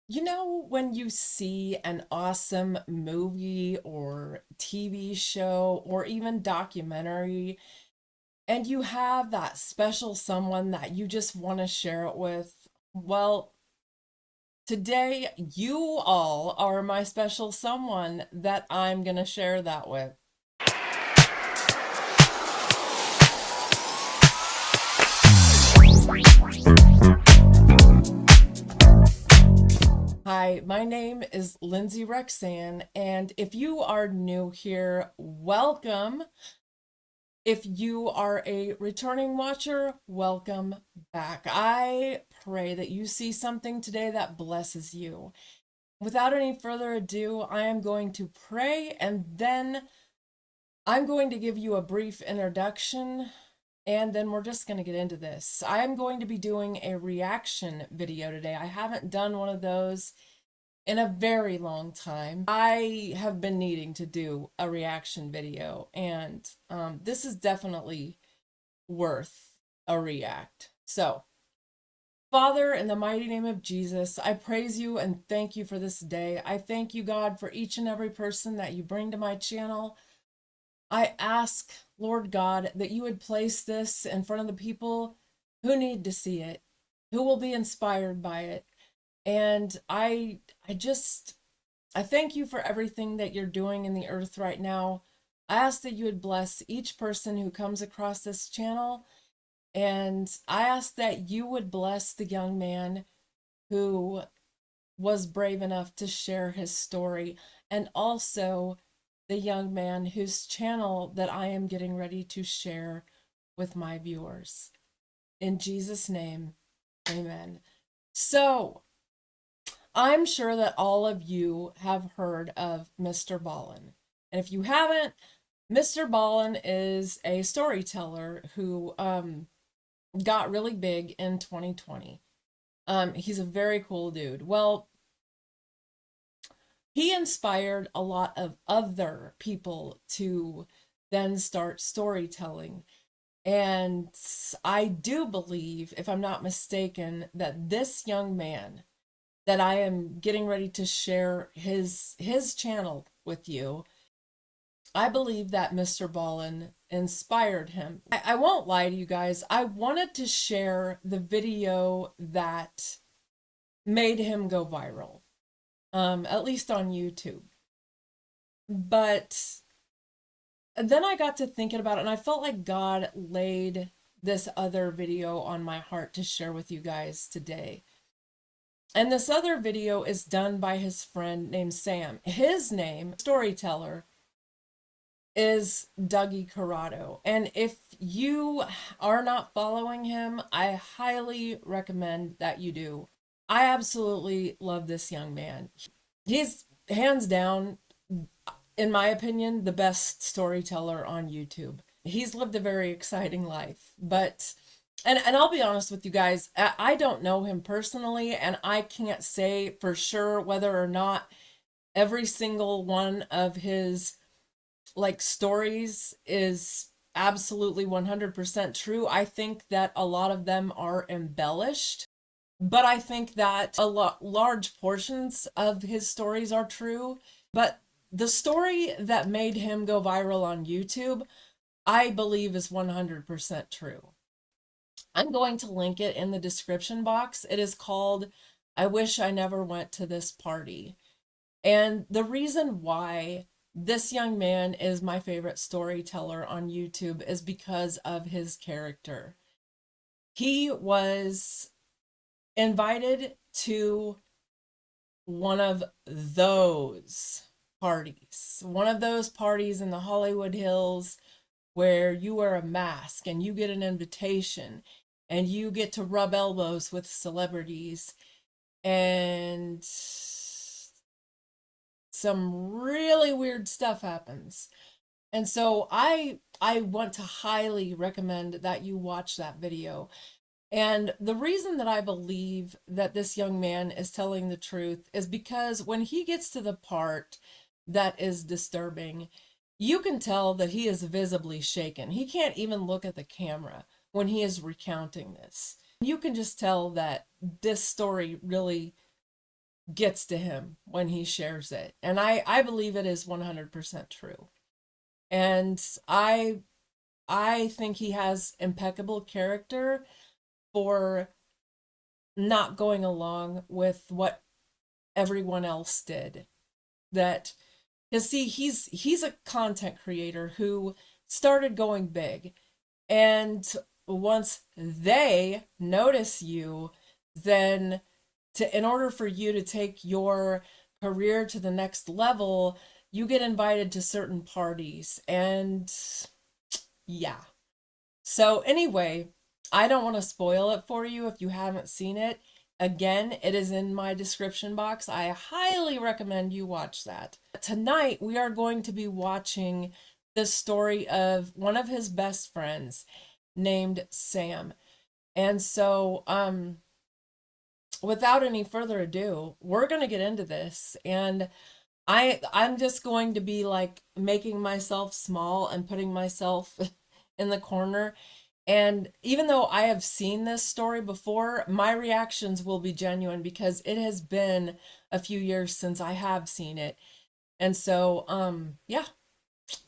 You know, when you see an awesome movie or TV show or even documentary, and you have that special someone that you just want to share it with, well, today you all are my special someone that I'm going to share that with. Hi, my name is Lindsay Rexan, and if you are new here, welcome. If you are a returning watcher, welcome back. I pray that you see something today that blesses you. Without any further ado, I am going to pray and then I'm going to give you a brief introduction and then we're just going to get into this. I am going to be doing a reaction video today. I haven't done one of those in a very long time. I have been needing to do a reaction video, and this is definitely worth a react. So, Father, in the mighty name of Jesus, I praise you and thank you for this day. I thank you, God, for each and every person that you bring to my channel. I ask, Lord God, that you would place this in front of the people who need to see it, who will be inspired by it. And I thank you for everything that you're doing in the earth right now. I ask that you would bless each person who comes across this channel. And I ask that you would bless the young man who was brave enough to share his story, and also the young man whose channel that I am getting ready to share with my viewers. In Jesus' name, amen. So, I'm sure that all of you have heard of Mr. Ballin. And if you haven't, Mr. Ballin is a storyteller who got really big in 2020. He's a very cool dude. Well, he inspired a lot of other people to then start storytelling. And I do believe, if I'm not mistaken, that this young man that I am getting ready to share his channel with you, I believe that Mr. Ballin inspired him. I won't lie to you guys. I wanted to share the video that made him go viral, at least on YouTube. But then I got to thinking about it, and I felt like God laid this other video on my heart to share with you guys today. And this other video is done by his friend named Sam. His name, storyteller, is Dougie Corrado. And if you are not following him, I highly recommend that you do. I absolutely love this young man. He's hands down, in my opinion, the best storyteller on YouTube. He's lived a very exciting life, but and I'll be honest with you guys, I don't know him personally, and I can't say for sure whether or not every single one of his like stories is absolutely 100% true. I think that a lot of them are embellished, but I think that large portions of his stories are true. But the story that made him go viral on YouTube, I believe is 100% true. I'm going to link it in the description box. It is called I Wish I Never Went to This Party. And the reason why this young man is my favorite storyteller on YouTube is because of his character. He was invited to one of those one of those parties in the Hollywood Hills where you wear a mask and you get an invitation and you get to rub elbows with celebrities and some really weird stuff happens. And so I want to highly recommend that you watch that video. And the reason that I believe that this young man is telling the truth is because when he gets to the part that is disturbing, you can tell that he is visibly shaken. He can't even look at the camera when he is recounting this. You can just tell that this story really gets to him when he shares it. And I believe it is 100% true. And I think he has impeccable character for not going along with what everyone else did. That, you see, he's a content creator who started going big, and once they notice you, then in order for you to take your career to the next level, you get invited to certain parties, and yeah. So anyway, I don't want to spoil it for you if you haven't seen it. Again, it is in my description box. I highly recommend you watch that. Tonight, we are going to be watching the story of one of his best friends named Sam. And so, without any further ado, we're going to get into this. And I'm just going to be like making myself small and putting myself in the corner. And even though I have seen this story before, my reactions will be genuine because it has been a few years since I have seen it. And so, yeah,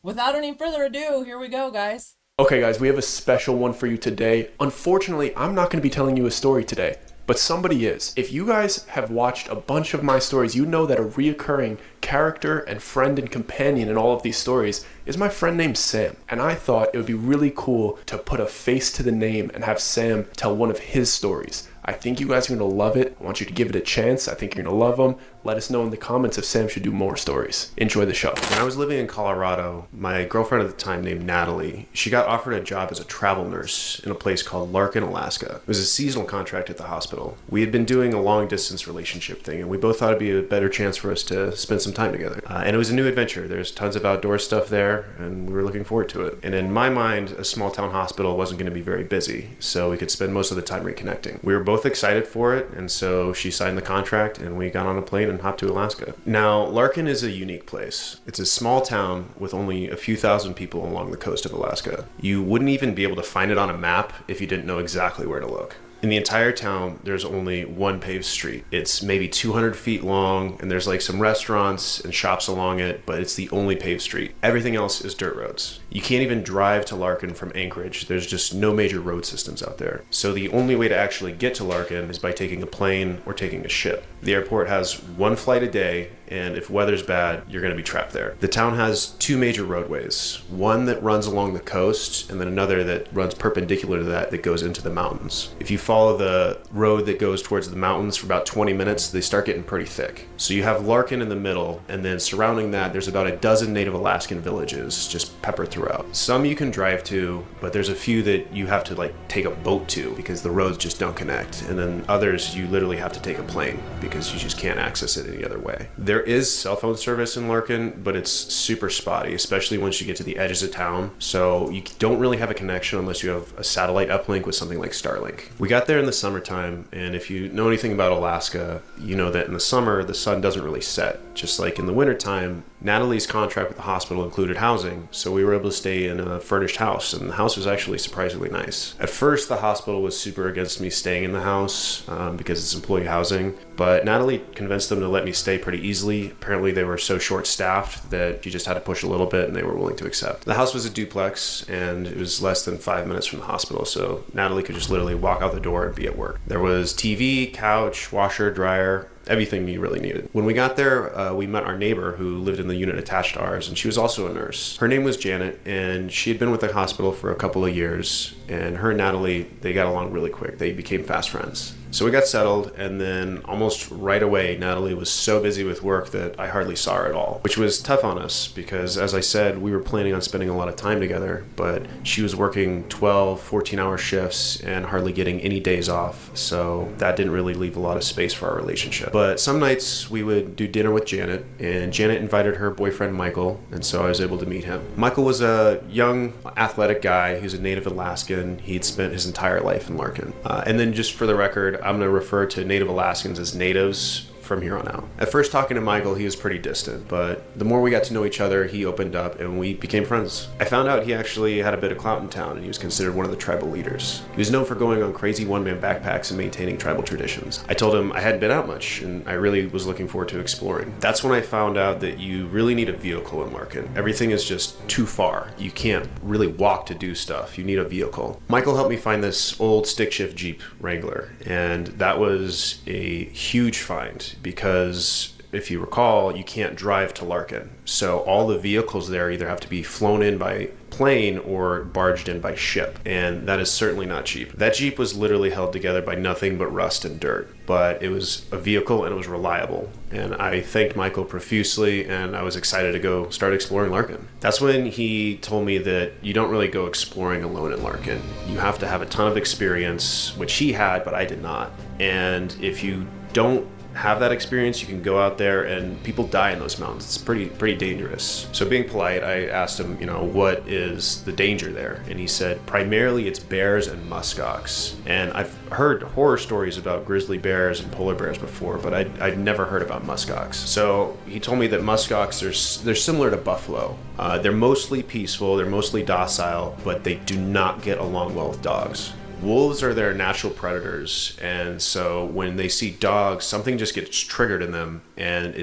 without any further ado, here we go, guys. Okay, guys, we have a special one for you today. Unfortunately, I'm not going to be telling you a story today, but somebody is. If you guys have watched a bunch of my stories, you know that a reoccurring character and friend and companion in all of these stories is my friend named Sam. And I thought it would be really cool to put a face to the name and have Sam tell one of his stories. I think you guys are going to love it. I want you to give it a chance. I think you're going to love them. Let us know in the comments if Sam should do more stories. Enjoy the show. When I was living in Colorado, my girlfriend at the time named Natalie, she got offered a job as a travel nurse in a place called Larkin, Alaska. It was a seasonal contract at the hospital. We had been doing a long distance relationship thing, and we both thought it'd be a better chance for us to spend some time together. And it was a new adventure. There's tons of outdoor stuff there, and we were looking forward to it. And in my mind, a small town hospital wasn't going to be very busy, so we could spend most of the time reconnecting. We were both excited for it, and so she signed the contract, and we got on a plane and hopped to Alaska. Now, Larkin is a unique place. It's a small town with only a few thousand people along the coast of Alaska. You wouldn't even be able to find it on a map if you didn't know exactly where to look. In the entire town, there's only one paved street. It's maybe 200 feet long, and there's like some restaurants and shops along it, but it's the only paved street. Everything else is dirt roads. You can't even drive to Larkin from Anchorage. There's just no major road systems out there. So the only way to actually get to Larkin is by taking a plane or taking a ship. The airport has one flight a day, and if weather's bad, you're going to be trapped there. The town has two major roadways, one that runs along the coast, and then another that runs perpendicular to that goes into the mountains. If you follow the road that goes towards the mountains for about 20 minutes, they start getting pretty thick. So you have Larkin in the middle, and then surrounding that, there's about a dozen Native Alaskan villages just peppered throughout. Some you can drive to, but there's a few that you have to like take a boat to because the roads just don't connect. And then others you literally have to take a plane because you just can't access it any other way. There is cell phone service in Larkin, but it's super spotty, especially once you get to the edges of town. So you don't really have a connection unless you have a satellite uplink with something like Starlink. We got there in the summertime, and if you know anything about Alaska, you know that in the summer, the sun doesn't really set. Just like in the wintertime, Natalie's contract with the hospital included housing, so we were able to stay in a furnished house, and the house was actually surprisingly nice. At first, the hospital was super against me staying in the house because it's employee housing, but Natalie convinced them to let me stay pretty easily. Apparently, they were so short-staffed that you just had to push a little bit, and they were willing to accept. The house was a duplex, and it was less than 5 minutes from the hospital, so Natalie could just literally walk out the door and be at work. There was TV, couch, washer, dryer, everything you really needed. When we got there, we met our neighbor who lived in the unit attached to ours, and she was also a nurse. Her name was Janet, and she had been with the hospital for a couple of years, and her and Natalie, they got along really quick. They became fast friends. So we got settled, and then almost right away, Natalie was so busy with work that I hardly saw her at all, which was tough on us because, as I said, we were planning on spending a lot of time together, but she was working 12, 14-hour shifts and hardly getting any days off, so that didn't really leave a lot of space for our relationship. But some nights we would do dinner with Janet, and Janet invited her boyfriend Michael, and so I was able to meet him. Michael was a young, athletic guy who's a native Alaskan. He'd spent his entire life in Larkin. And then just for the record, I'm going to refer to Native Alaskans as natives from here on out. At first, talking to Michael, he was pretty distant, but the more we got to know each other, he opened up and we became friends. I found out he actually had a bit of clout in town and he was considered one of the tribal leaders. He was known for going on crazy one-man backpacks and maintaining tribal traditions. I told him I hadn't been out much and I really was looking forward to exploring. That's when I found out that you really need a vehicle in Larkin. Everything is just too far. You can't really walk to do stuff. You need a vehicle. Michael helped me find this old stick shift Jeep Wrangler, and that was a huge find because if you recall, you can't drive to Larkin. So all the vehicles there either have to be flown in by plane or barged in by ship, and that is certainly not cheap. That Jeep was literally held together by nothing but rust and dirt, but it was a vehicle and it was reliable. And I thanked Michael profusely, and I was excited to go start exploring Larkin. That's when he told me that you don't really go exploring alone in Larkin. You have to have a ton of experience, which he had, but I did not. And if you don't have that experience, you can go out there and people die in those mountains. It's pretty dangerous. So being polite, I asked him, what is the danger there? And he said, primarily it's bears and muskox. And I've heard horror stories about grizzly bears and polar bears before, but I'd never heard about muskox. So he told me that muskox, they're similar to buffalo. They're mostly peaceful, they're mostly docile, but they do not get along well with dogs. Wolves are their natural predators, and so when they see dogs, something just gets triggered in them, and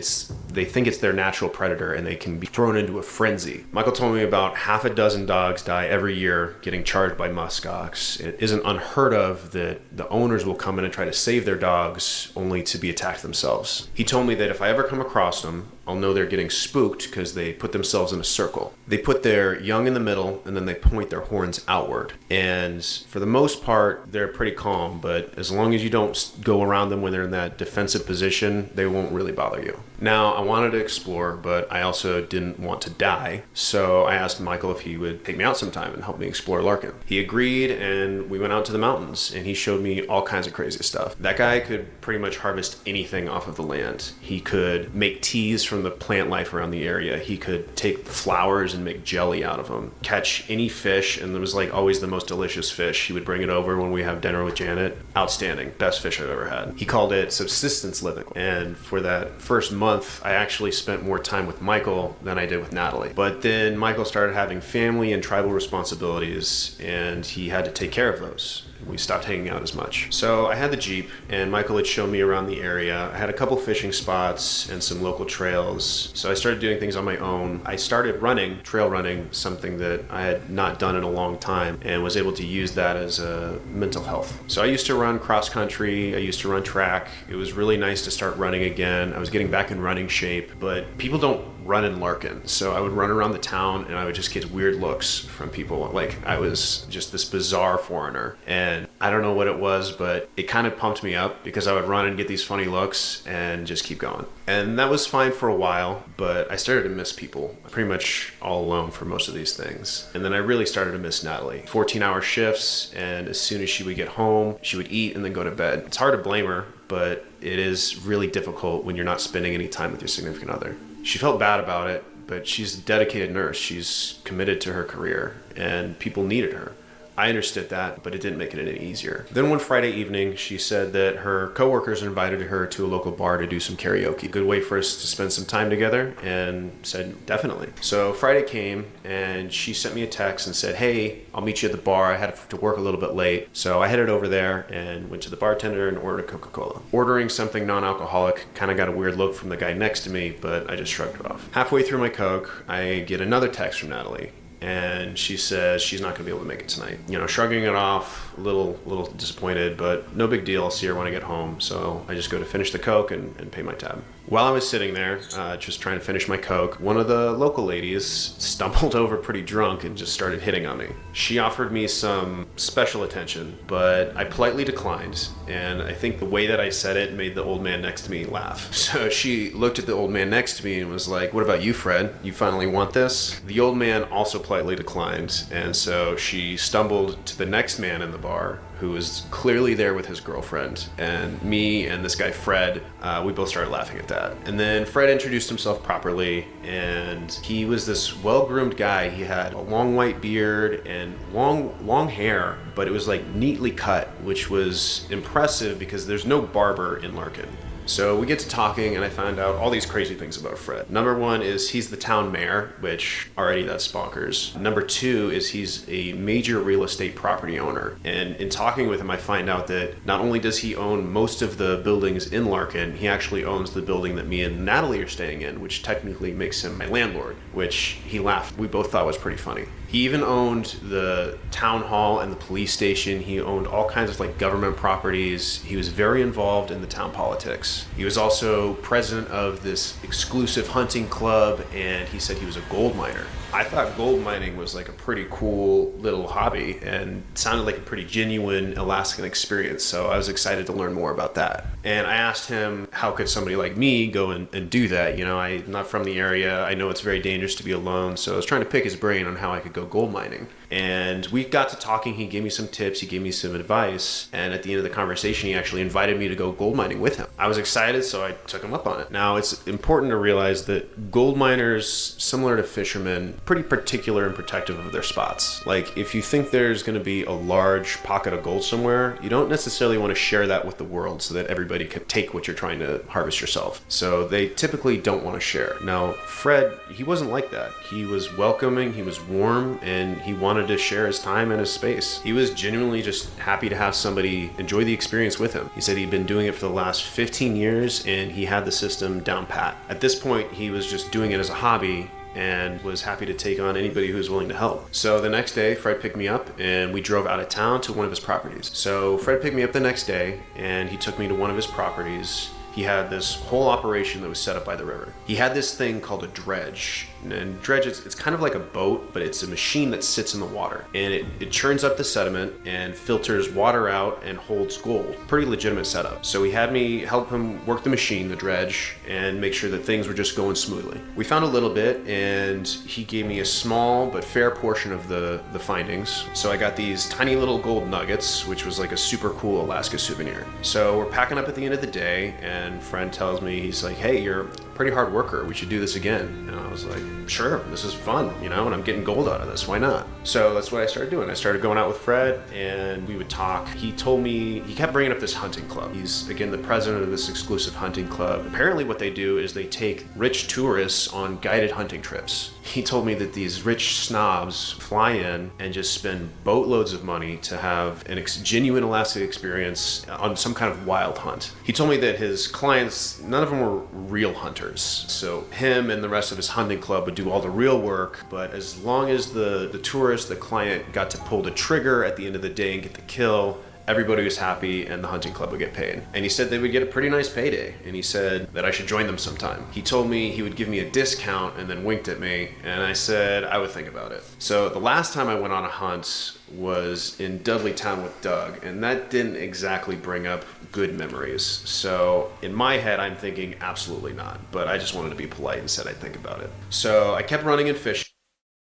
they think it's their natural predator, and they can be thrown into a frenzy. Michael told me about half a dozen dogs die every year getting charged by muskox. It isn't unheard of that the owners will come in and try to save their dogs only to be attacked themselves. He told me that if I ever come across them, I'll know they're getting spooked because they put themselves in a circle. They put their young in the middle and then they point their horns outward. And for the most part, they're pretty calm, but as long as you don't go around them when they're in that defensive position, they won't really bother you. Now, I wanted to explore, but I also didn't want to die. So I asked Michael if he would take me out sometime and help me explore Larkin. He agreed, and we went out to the mountains, and he showed me all kinds of crazy stuff. That guy could pretty much harvest anything off of the land. He could make teas from the plant life around the area. He could take flowers and make jelly out of them. Catch any fish, and it was like always the most delicious fish. He would bring it over when we have dinner with Janet. Outstanding. Best fish I've ever had. He called it subsistence living. And for that first month, I actually spent more time with Michael than I did with Natalie. But then Michael started having family and tribal responsibilities, and he had to take care of those. We stopped hanging out as much. So I had the Jeep, and Michael had shown me around the area. I had a couple fishing spots and some local trails. So I started doing things on my own. I started trail running, something that I had not done in a long time, and was able to use that as a mental health. So I used to run cross country. I used to run track. It was really nice to start running again. I was getting back in running shape, but people don't run in Larkin. So I would run around the town and I would just get weird looks from people. Like I was just this bizarre foreigner. And I don't know what it was, but it kind of pumped me up because I would run and get these funny looks and just keep going. And that was fine for a while, but I started to miss people. Pretty much all alone for most of these things. And then I really started to miss Natalie. 14-hour shifts, and as soon as she would get home, she would eat and then go to bed. It's hard to blame her, but it is really difficult when you're not spending any time with your significant other. She felt bad about it, but she's a dedicated nurse. She's committed to her career, and people needed her. I understood that, but it didn't make it any easier. Then one Friday evening, she said that her coworkers invited her to a local bar to do some karaoke. Good way for us to spend some time together, and said definitely. So Friday came, and she sent me a text and said, hey, I'll meet you at the bar. I had to work a little bit late. So I headed over there and went to the bartender and ordered a Coca-Cola. Ordering something non-alcoholic kind of got a weird look from the guy next to me, but I just shrugged it off. Halfway through my Coke, I get another text from Natalie. And she says she's not going to be able to make it tonight. Shrugging it off, a little disappointed, but no big deal. I'll see her when I get home. So I just go to finish the Coke and pay my tab. While I was sitting there, just trying to finish my Coke, one of the local ladies stumbled over pretty drunk and just started hitting on me. She offered me some special attention, but I politely declined. And I think the way that I said it made the old man next to me laugh. So she looked at the old man next to me and was like, what about you, Fred? You finally want this? The old man also politely declined. And so she stumbled to the next man in the bar, who was clearly there with his girlfriend, and me and this guy Fred, we both started laughing at that. And then Fred introduced himself properly, and he was this well-groomed guy. He had a long white beard and long hair, but it was like neatly cut, which was impressive because there's no barber in Larkin. So we get to talking, and I find out all these crazy things about Fred. Number one is he's the town mayor, which already that's bonkers. Number two is he's a major real estate property owner. And in talking with him, I find out that not only does he own most of the buildings in Larkin, he actually owns the building that me and Natalie are staying in, which technically makes him my landlord, which he laughed. We both thought was pretty funny. He even owned the town hall and the police station. He owned all kinds of like government properties. He was very involved in the town politics. He was also president of this exclusive hunting club, and he said he was a gold miner. I thought gold mining was like a pretty cool little hobby and sounded like a pretty genuine Alaskan experience. So I was excited to learn more about that. And I asked him, how could somebody like me go and do that? You know, I'm not from the area. I know it's very dangerous to be alone. So I was trying to pick his brain on how I could go gold mining. And we got to talking. He gave me some tips. He gave me some advice. And at the end of the conversation, he actually invited me to go gold mining with him. I was excited, so I took him up on it. Now, it's important to realize that gold miners, similar to fishermen, pretty particular and protective of their spots. Like, if you think there's going to be a large pocket of gold somewhere, you don't necessarily want to share that with the world so that everybody can take what you're trying to harvest yourself. So they typically don't want to share. Now, Fred, he wasn't like that. He was welcoming, he was warm, and he wanted to share his time and his space. He was genuinely just happy to have somebody enjoy the experience with him. He said he'd been doing it for the last 15 years and he had the system down pat. At this point, he was just doing it as a hobby and was happy to take on anybody who was willing to help. So the next day, Fred picked me up and we drove out of town to one of his properties. So Fred picked me up the next day and he took me to one of his properties. He had this whole operation that was set up by the river. He had this thing called a dredge. And dredge, it's kind of like a boat, but it's a machine that sits in the water. And it churns up the sediment and filters water out and holds gold. Pretty legitimate setup. So he had me help him work the machine, the dredge, and make sure that things were just going smoothly. We found a little bit and he gave me a small but fair portion of the findings. So I got these tiny little gold nuggets, which was like a super cool Alaska souvenir. So we're packing up at the end of the day and Fred tells me, he's like, hey, you're a pretty hard worker. We should do this again. And I was like, sure, this is fun, you know, and I'm getting gold out of this. Why not? So that's what I started doing. I started going out with Fred and we would talk. He told me, he kept bringing up this hunting club. He's, again, the president of this exclusive hunting club. Apparently what they do is they take rich tourists on guided hunting trips. He told me that these rich snobs fly in and just spend boatloads of money to have an genuine Alaska experience on some kind of wild hunt. He told me that his clients, none of them were real hunters. So him and the rest of his hunting club would do all the real work, but as long as the tourist, the client, got to pull the trigger at the end of the day and get the kill, everybody was happy and the hunting club would get paid. And he said they would get a pretty nice payday. And he said that I should join them sometime. He told me he would give me a discount and then winked at me. And I said I would think about it. So the last time I went on a hunt was in Dudleytown with Doug. And that didn't exactly bring up good memories. So in my head, I'm thinking absolutely not. But I just wanted to be polite and said I'd think about it. So I kept running and fishing.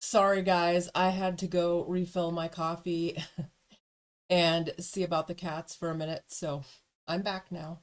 Sorry, guys. I had to go refill my coffee and see about the cats for a minute, so I'm back now.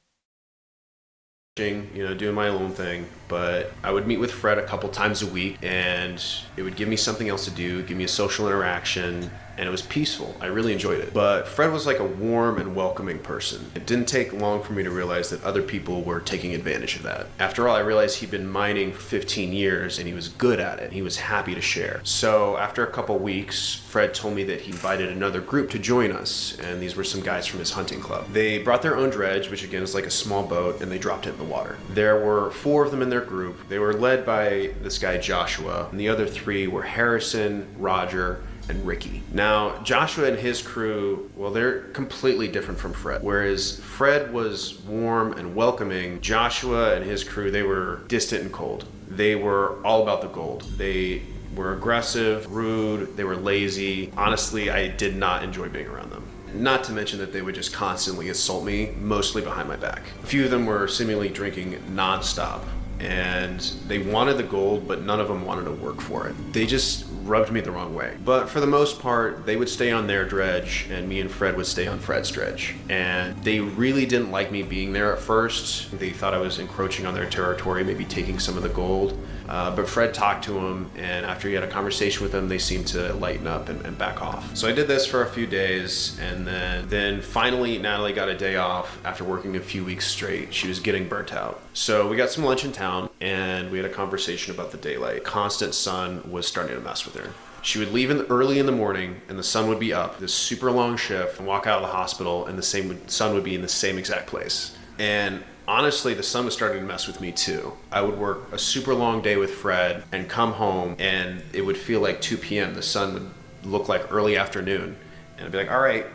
You know, doing my own thing, but I would meet with Fred a couple times a week and it would give me something else to do, give me a social interaction, and it was peaceful. I really enjoyed it. But Fred was like a warm and welcoming person. It didn't take long for me to realize that other people were taking advantage of that. After all, I realized he'd been mining for 15 years and he was good at it. He was happy to share. So after a couple weeks, Fred told me that he invited another group to join us, and these were some guys from his hunting club. They brought their own dredge, which again is like a small boat, and they dropped it in the water. There were 4 of them in their group. They were led by this guy Joshua, and the other 3 were Harrison, Roger, and Ricky. Now, Joshua and his crew, well, they're completely different from Fred. Whereas Fred was warm and welcoming, Joshua and his crew, they were distant and cold. They were all about the gold. They were aggressive, rude, they were lazy. Honestly, I did not enjoy being around them. Not to mention that they would just constantly assault me, mostly behind my back. A few of them were seemingly drinking non-stop. and they wanted the gold, but none of them wanted to work for it. They just rubbed me the wrong way. But for the most part, they would stay on their dredge, and me and Fred would stay on Fred's dredge. And they really didn't like me being there at first. They thought I was encroaching on their territory, maybe taking some of the gold. But Fred talked to him, and after he had a conversation with them, they seemed to lighten up and back off. So I did this for a few days, and then finally Natalie got a day off after working a few weeks straight. She was getting burnt out. So we got some lunch in town, and we had a conversation about the daylight. Constant sun was starting to mess with her. She would leave early in the morning, and the sun would be up, this super long shift, and walk out of the hospital, and the sun would be in the same exact place. And honestly, the sun was starting to mess with me too. I would work a super long day with Fred and come home, and it would feel like 2 p.m. The sun would look like early afternoon. And I'd be like, all right,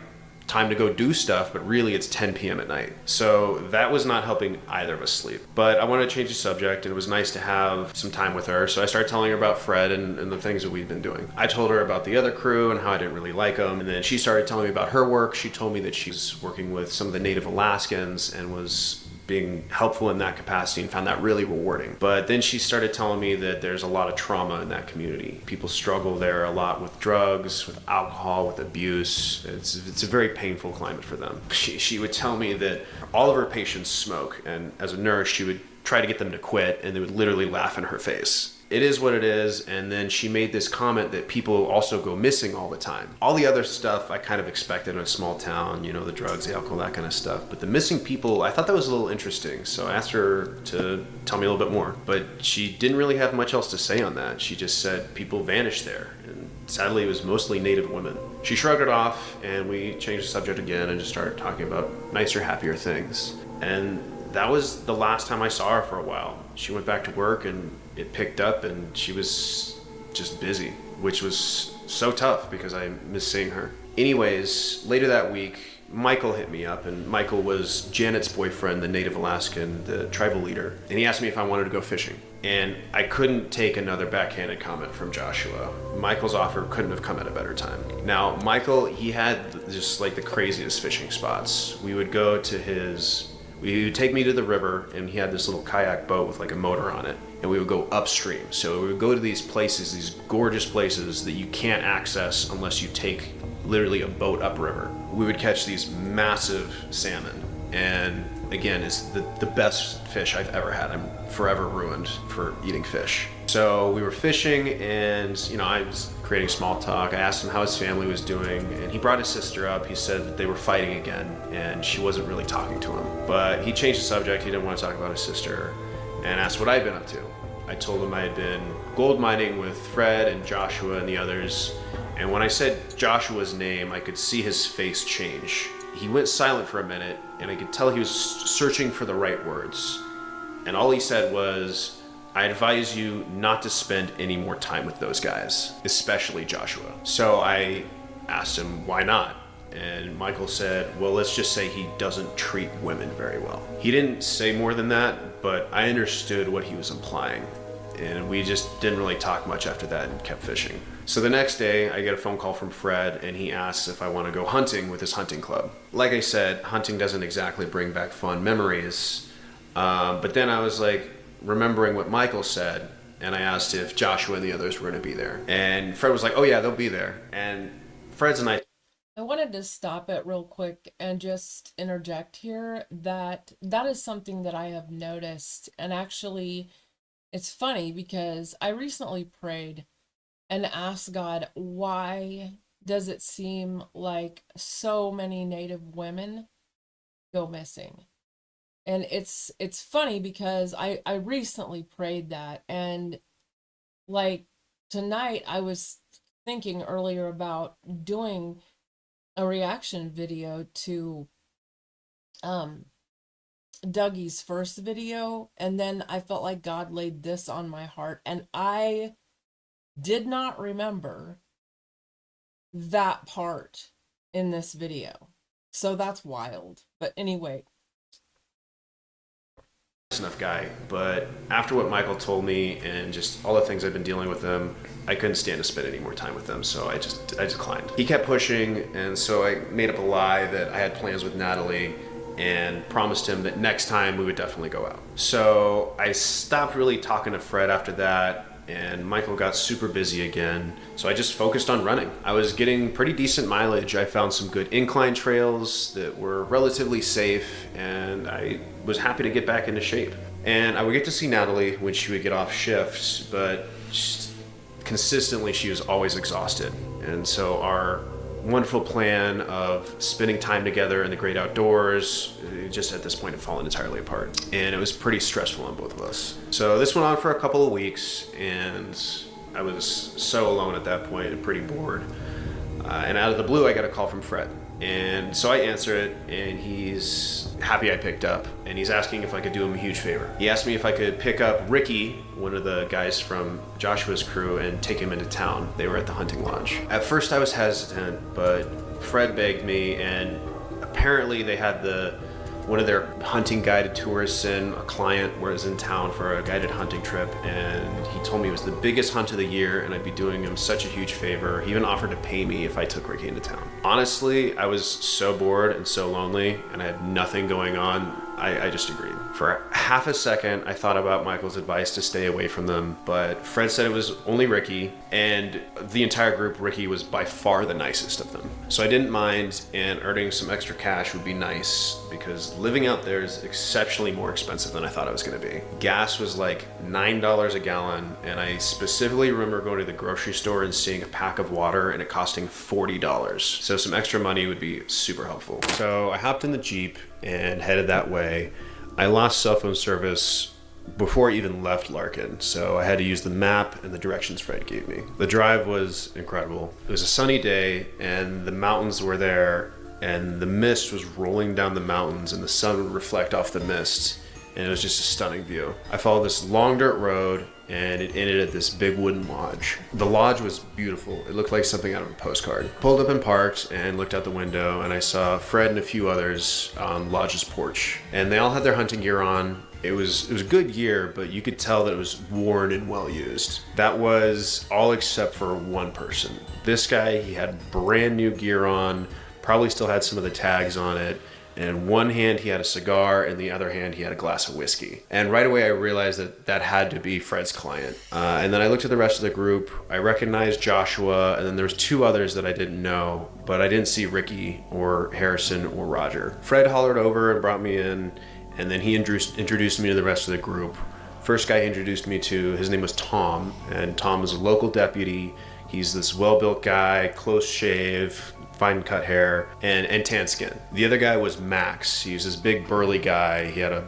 time to go do stuff, but really it's 10 p.m. at night. So that was not helping either of us sleep. But I wanted to change the subject, and it was nice to have some time with her. So I started telling her about Fred and the things that we've been doing. I told her about the other crew and how I didn't really like them. And then she started telling me about her work. She told me that she's working with some of the Native Alaskans and was being helpful in that capacity and found that really rewarding. But then she started telling me that there's a lot of trauma in that community. People struggle there a lot with drugs, with alcohol, with abuse. It's a very painful climate for them. She would tell me that all of her patients smoke, and as a nurse, she would try to get them to quit, and they would literally laugh in her face. It is what it is. And then she made this comment that people also go missing all the time. All the other stuff I kind of expected in a small town, you know, the drugs, the alcohol, that kind of stuff. But the missing people, I thought that was a little interesting. So I asked her to tell me a little bit more. But she didn't really have much else to say on that. She just said people vanished there. And sadly, it was mostly Native women. She shrugged it off, and we changed the subject again and just started talking about nicer, happier things. And that was the last time I saw her for a while. She went back to work, and it picked up, and she was just busy, which was so tough because I miss seeing her. Anyways, later that week, Michael hit me up, and Michael was Janet's boyfriend, the Native Alaskan, the tribal leader, and he asked me if I wanted to go fishing. And I couldn't take another backhanded comment from Joshua. Michael's offer couldn't have come at a better time. Now, Michael, he had just like the craziest fishing spots. We would go to he would take me to the river, and he had this little kayak boat with like a motor on it, and we would go upstream. So we would go to these places, these gorgeous places that you can't access unless you take literally a boat upriver. We would catch these massive salmon, and again, it's the best fish I've ever had. I'm forever ruined for eating fish. So we were fishing, and you know, I was creating small talk. I asked him how his family was doing, and he brought his sister up. He said that they were fighting again, and she wasn't really talking to him. But he changed the subject. He didn't want to talk about his sister, and asked what I'd been up to. I told him I had been gold mining with Fred and Joshua and the others, and when I said Joshua's name, I could see his face change. He went silent for a minute, and I could tell he was searching for the right words. And all he said was, I advise you not to spend any more time with those guys, especially Joshua. So I asked him, why not? And Michael said, well, let's just say he doesn't treat women very well. He didn't say more than that, but I understood what he was implying. And we just didn't really talk much after that and kept fishing. So the next day, I get a phone call from Fred, and he asks if I want to go hunting with his hunting club. Like I said, hunting doesn't exactly bring back fond memories. But then I was like, remembering what Michael said, and I asked if Joshua and the others were going to be there. And Fred was like, oh yeah, they'll be there. And Fred's and I wanted to stop it real quick and just interject here that is something that I have noticed. And actually, it's funny because I recently prayed and asked God, why does it seem like so many Native women go missing? And it's funny because I recently prayed that, and like tonight I was thinking earlier about doing a reaction video to Dougie's first video, and then I felt like God laid this on my heart, and I did not remember that part in this video. So that's wild. But anyway, enough guy, but after what Michael told me and just all the things I've been dealing with him, I couldn't stand to spend any more time with them, so I declined. He kept pushing, and so I made up a lie that I had plans with Natalie, and promised him that next time we would definitely go out. So I stopped really talking to Fred after that, and Michael got super busy again. So I just focused on running. I was getting pretty decent mileage. I found some good incline trails that were relatively safe, and I was happy to get back into shape. And I would get to see Natalie when she would get off shifts, but just consistently she was always exhausted. And so our wonderful plan of spending time together in the great outdoors just at this point had fallen entirely apart, and it was pretty stressful on both of us. So this went on for a couple of weeks, and I was so alone at that point and pretty bored, and out of the blue I got a call from Fred, and so I answer it, and he's happy I picked up, and he's asking if I could do him a huge favor. He asked me if I could pick up Ricky, one of the guys from Joshua's crew, and take him into town. They were at the hunting lodge. At first I was hesitant, but Fred begged me, and apparently they had one of their hunting guided tourists in, a client was in town for a guided hunting trip, and he told me it was the biggest hunt of the year and I'd be doing him such a huge favor. He even offered to pay me if I took Ricky into town. Honestly, I was so bored and so lonely and I had nothing going on. I just agreed. For half a second, I thought about Michael's advice to stay away from them, but Fred said it was only Ricky, and the entire group, Ricky was by far the nicest of them. So I didn't mind, and earning some extra cash would be nice, because living out there is exceptionally more expensive than I thought it was going to be. Gas was like $9 a gallon, and I specifically remember going to the grocery store and seeing a pack of water and it costing $40. So some extra money would be super helpful. So I hopped in the Jeep and headed that way. I lost cell phone service before I even left Larkin, so I had to use the map and the directions Fred gave me. The drive was incredible. It was a sunny day and the mountains were there, and the mist was rolling down the mountains and the sun would reflect off the mist, and it was just a stunning view. I followed this long dirt road and it ended at this big wooden lodge. The lodge was beautiful. It looked like something out of a postcard. Pulled up and parked and looked out the window, and I saw Fred and a few others on the lodge's porch, and they all had their hunting gear on. It was good gear, but you could tell that it was worn and well used. That was all except for one person. This guy, he had brand new gear on, probably still had some of the tags on it. And in one hand he had a cigar, and the other hand he had a glass of whiskey. And right away I realized that had to be Fred's client. And then I looked at the rest of the group. I recognized Joshua, and then there was two others that I didn't know, but I didn't see Ricky or Harrison or Roger. Fred hollered over and brought me in, and then he introduced me to the rest of the group. First guy he introduced me to, his name was Tom, and Tom is a local deputy. He's this well-built guy, close shave, fine cut hair, and tan skin. The other guy was Max. He was this big burly guy. He had a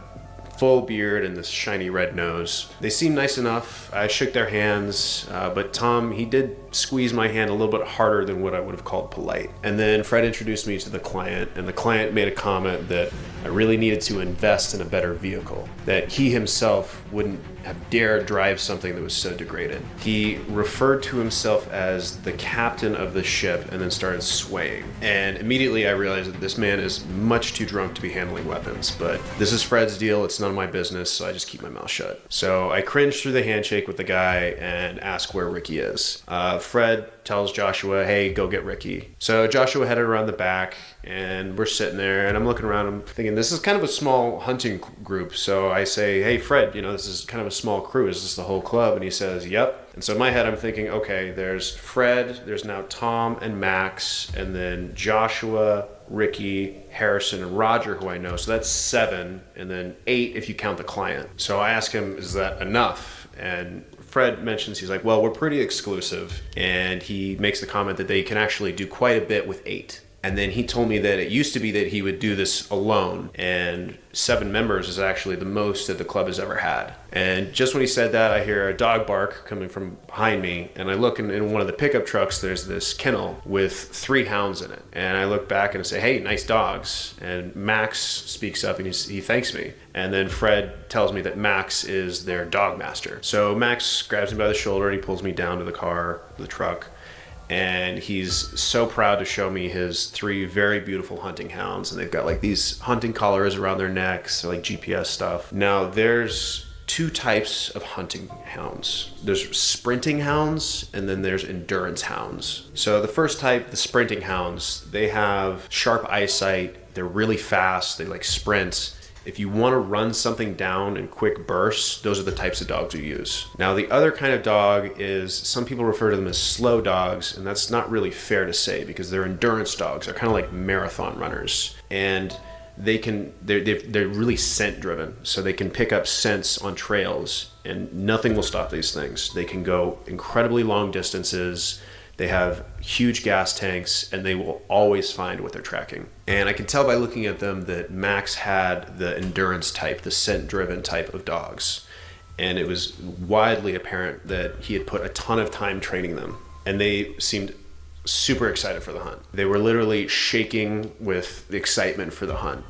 full beard and this shiny red nose. They seemed nice enough. I shook their hands, but Tom, he did squeeze my hand a little bit harder than what I would have called polite. And then Fred introduced me to the client, and the client made a comment that I really needed to invest in a better vehicle, that he himself wouldn't have dared drive something that was so degraded. He referred to himself as the captain of the ship and then started swaying. And immediately I realized that this man is much too drunk to be handling weapons, but this is Fred's deal. It's none of my business, so I just keep my mouth shut. So I cringed through the handshake with the guy and asked where Ricky is. Fred tells Joshua, hey, go get Ricky. So Joshua headed around the back, and we're sitting there, and I'm looking around, I'm thinking, this is kind of a small hunting group. So I say, hey, Fred, this is kind of a small crew. Is this the whole club? And he says, yep. And so in my head, I'm thinking, okay, there's Fred, there's now Tom and Max, and then Joshua, Ricky, Harrison, and Roger, who I know. So that's 7, and then 8 if you count the client. So I ask him, is that enough? And Fred mentions, he's like, well, we're pretty exclusive. And he makes the comment that they can actually do quite a bit with 8. And then he told me that it used to be that he would do this alone, and 7 members is actually the most that the club has ever had. And just when he said that, I hear a dog bark coming from behind me, and I look in one of the pickup trucks, there's this kennel with 3 hounds in it. And I look back and I say, hey, nice dogs. And Max speaks up and he thanks me. And then Fred tells me that Max is their dog master. So Max grabs me by the shoulder and he pulls me down to the truck. And he's so proud to show me his 3 very beautiful hunting hounds, and they've got like these hunting collars around their necks, like GPS stuff. Now there's two types of hunting hounds. There's sprinting hounds and then there's endurance hounds. So the first type, the sprinting hounds, they have sharp eyesight. They're really fast. They like sprint. If you want to run something down in quick bursts, those are the types of dogs you use. Now, the other kind of dog is, some people refer to them as slow dogs, and that's not really fair to say because they're endurance dogs. They're kind of like marathon runners. And they're really scent driven, so they can pick up scents on trails and nothing will stop these things. They can go incredibly long distances. They have huge gas tanks and they will always find what they're tracking. And I can tell by looking at them that Max had the endurance type, the scent driven type of dogs. And it was widely apparent that he had put a ton of time training them, and they seemed super excited for the hunt. They were literally shaking with excitement for the hunt.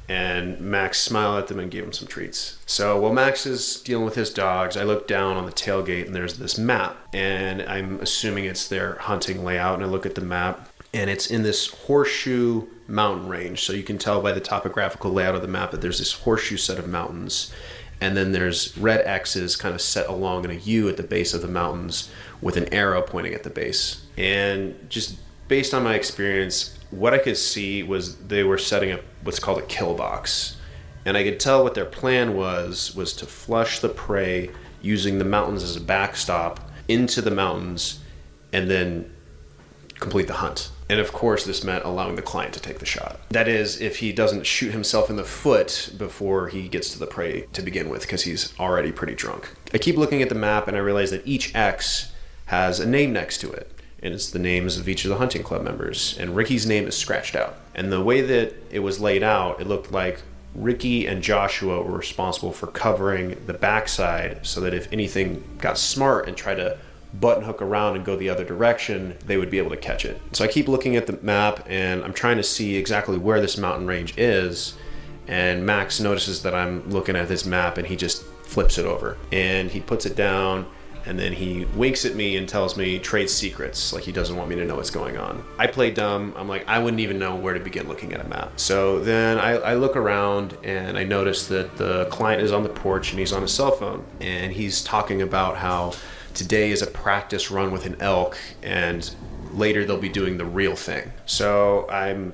And Max smiled at them and gave them some treats. So while Max is dealing with his dogs, I look down on the tailgate and there's this map. And I'm assuming it's their hunting layout. And I look at the map and it's in this horseshoe mountain range. So you can tell by the topographical layout of the map that there's this horseshoe set of mountains. And then there's red X's kind of set along in a U at the base of the mountains with an arrow pointing at the base. And just based on my experience, what I could see was they were setting up what's called a kill box. And I could tell what their plan was to flush the prey using the mountains as a backstop into the mountains and then complete the hunt. And of course, this meant allowing the client to take the shot. That is, if he doesn't shoot himself in the foot before he gets to the prey to begin with, because he's already pretty drunk. I keep looking at the map and I realize that each X has a name next to it. And it's the names of each of the hunting club members. And Ricky's name is scratched out. And the way that it was laid out, it looked like Ricky and Joshua were responsible for covering the backside so that if anything got smart and tried to button hook around and go the other direction, they would be able to catch it. So I keep looking at the map and I'm trying to see exactly where this mountain range is. And Max notices that I'm looking at this map and he just flips it over. And he puts it down. And then he winks at me and tells me trade secrets, like he doesn't want me to know what's going on. I play dumb. I'm like, I wouldn't even know where to begin looking at a map. So then I look around and I notice that the client is on the porch and he's on his cell phone. And he's talking about how today is a practice run with an elk and later they'll be doing the real thing. So I'm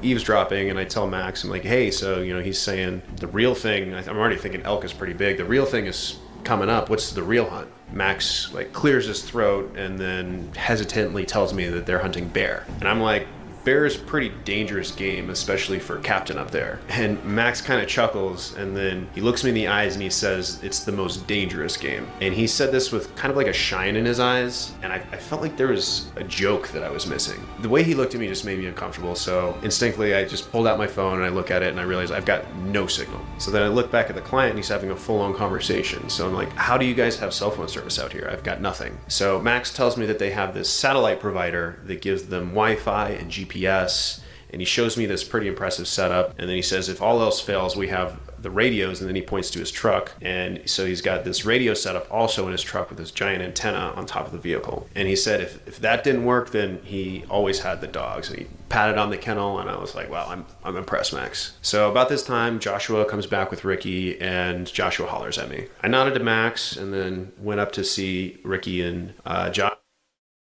eavesdropping and I tell Max, I'm like, hey, so, he's saying the real thing. I'm already thinking elk is pretty big. The real thing is coming up. What's the real hunt? Max clears his throat and then hesitantly tells me that they're hunting bear. And I'm like, bear is a pretty dangerous game, especially for Captain up there. And Max kind of chuckles and then he looks me in the eyes and he says, it's the most dangerous game. And he said this with kind of like a shine in his eyes. And I felt like there was a joke that I was missing. The way he looked at me just made me uncomfortable. So instinctively, I just pulled out my phone and I look at it and I realize I've got no signal. So then I look back at the client and he's having a full-on conversation. So I'm like, how do you guys have cell phone service out here? I've got nothing. So Max tells me that they have this satellite provider that gives them Wi-Fi and GPS. And he shows me this pretty impressive setup. And then he says, if all else fails, we have the radios. And then he points to his truck. And so he's got this radio setup also in his truck with this giant antenna on top of the vehicle. And he said if that didn't work, then he always had the dogs. And he patted on the kennel and I was like, wow, I'm impressed, Max. So about this time, Joshua comes back with Ricky and Joshua hollers at me. I nodded to Max and then went up to see Ricky and Josh.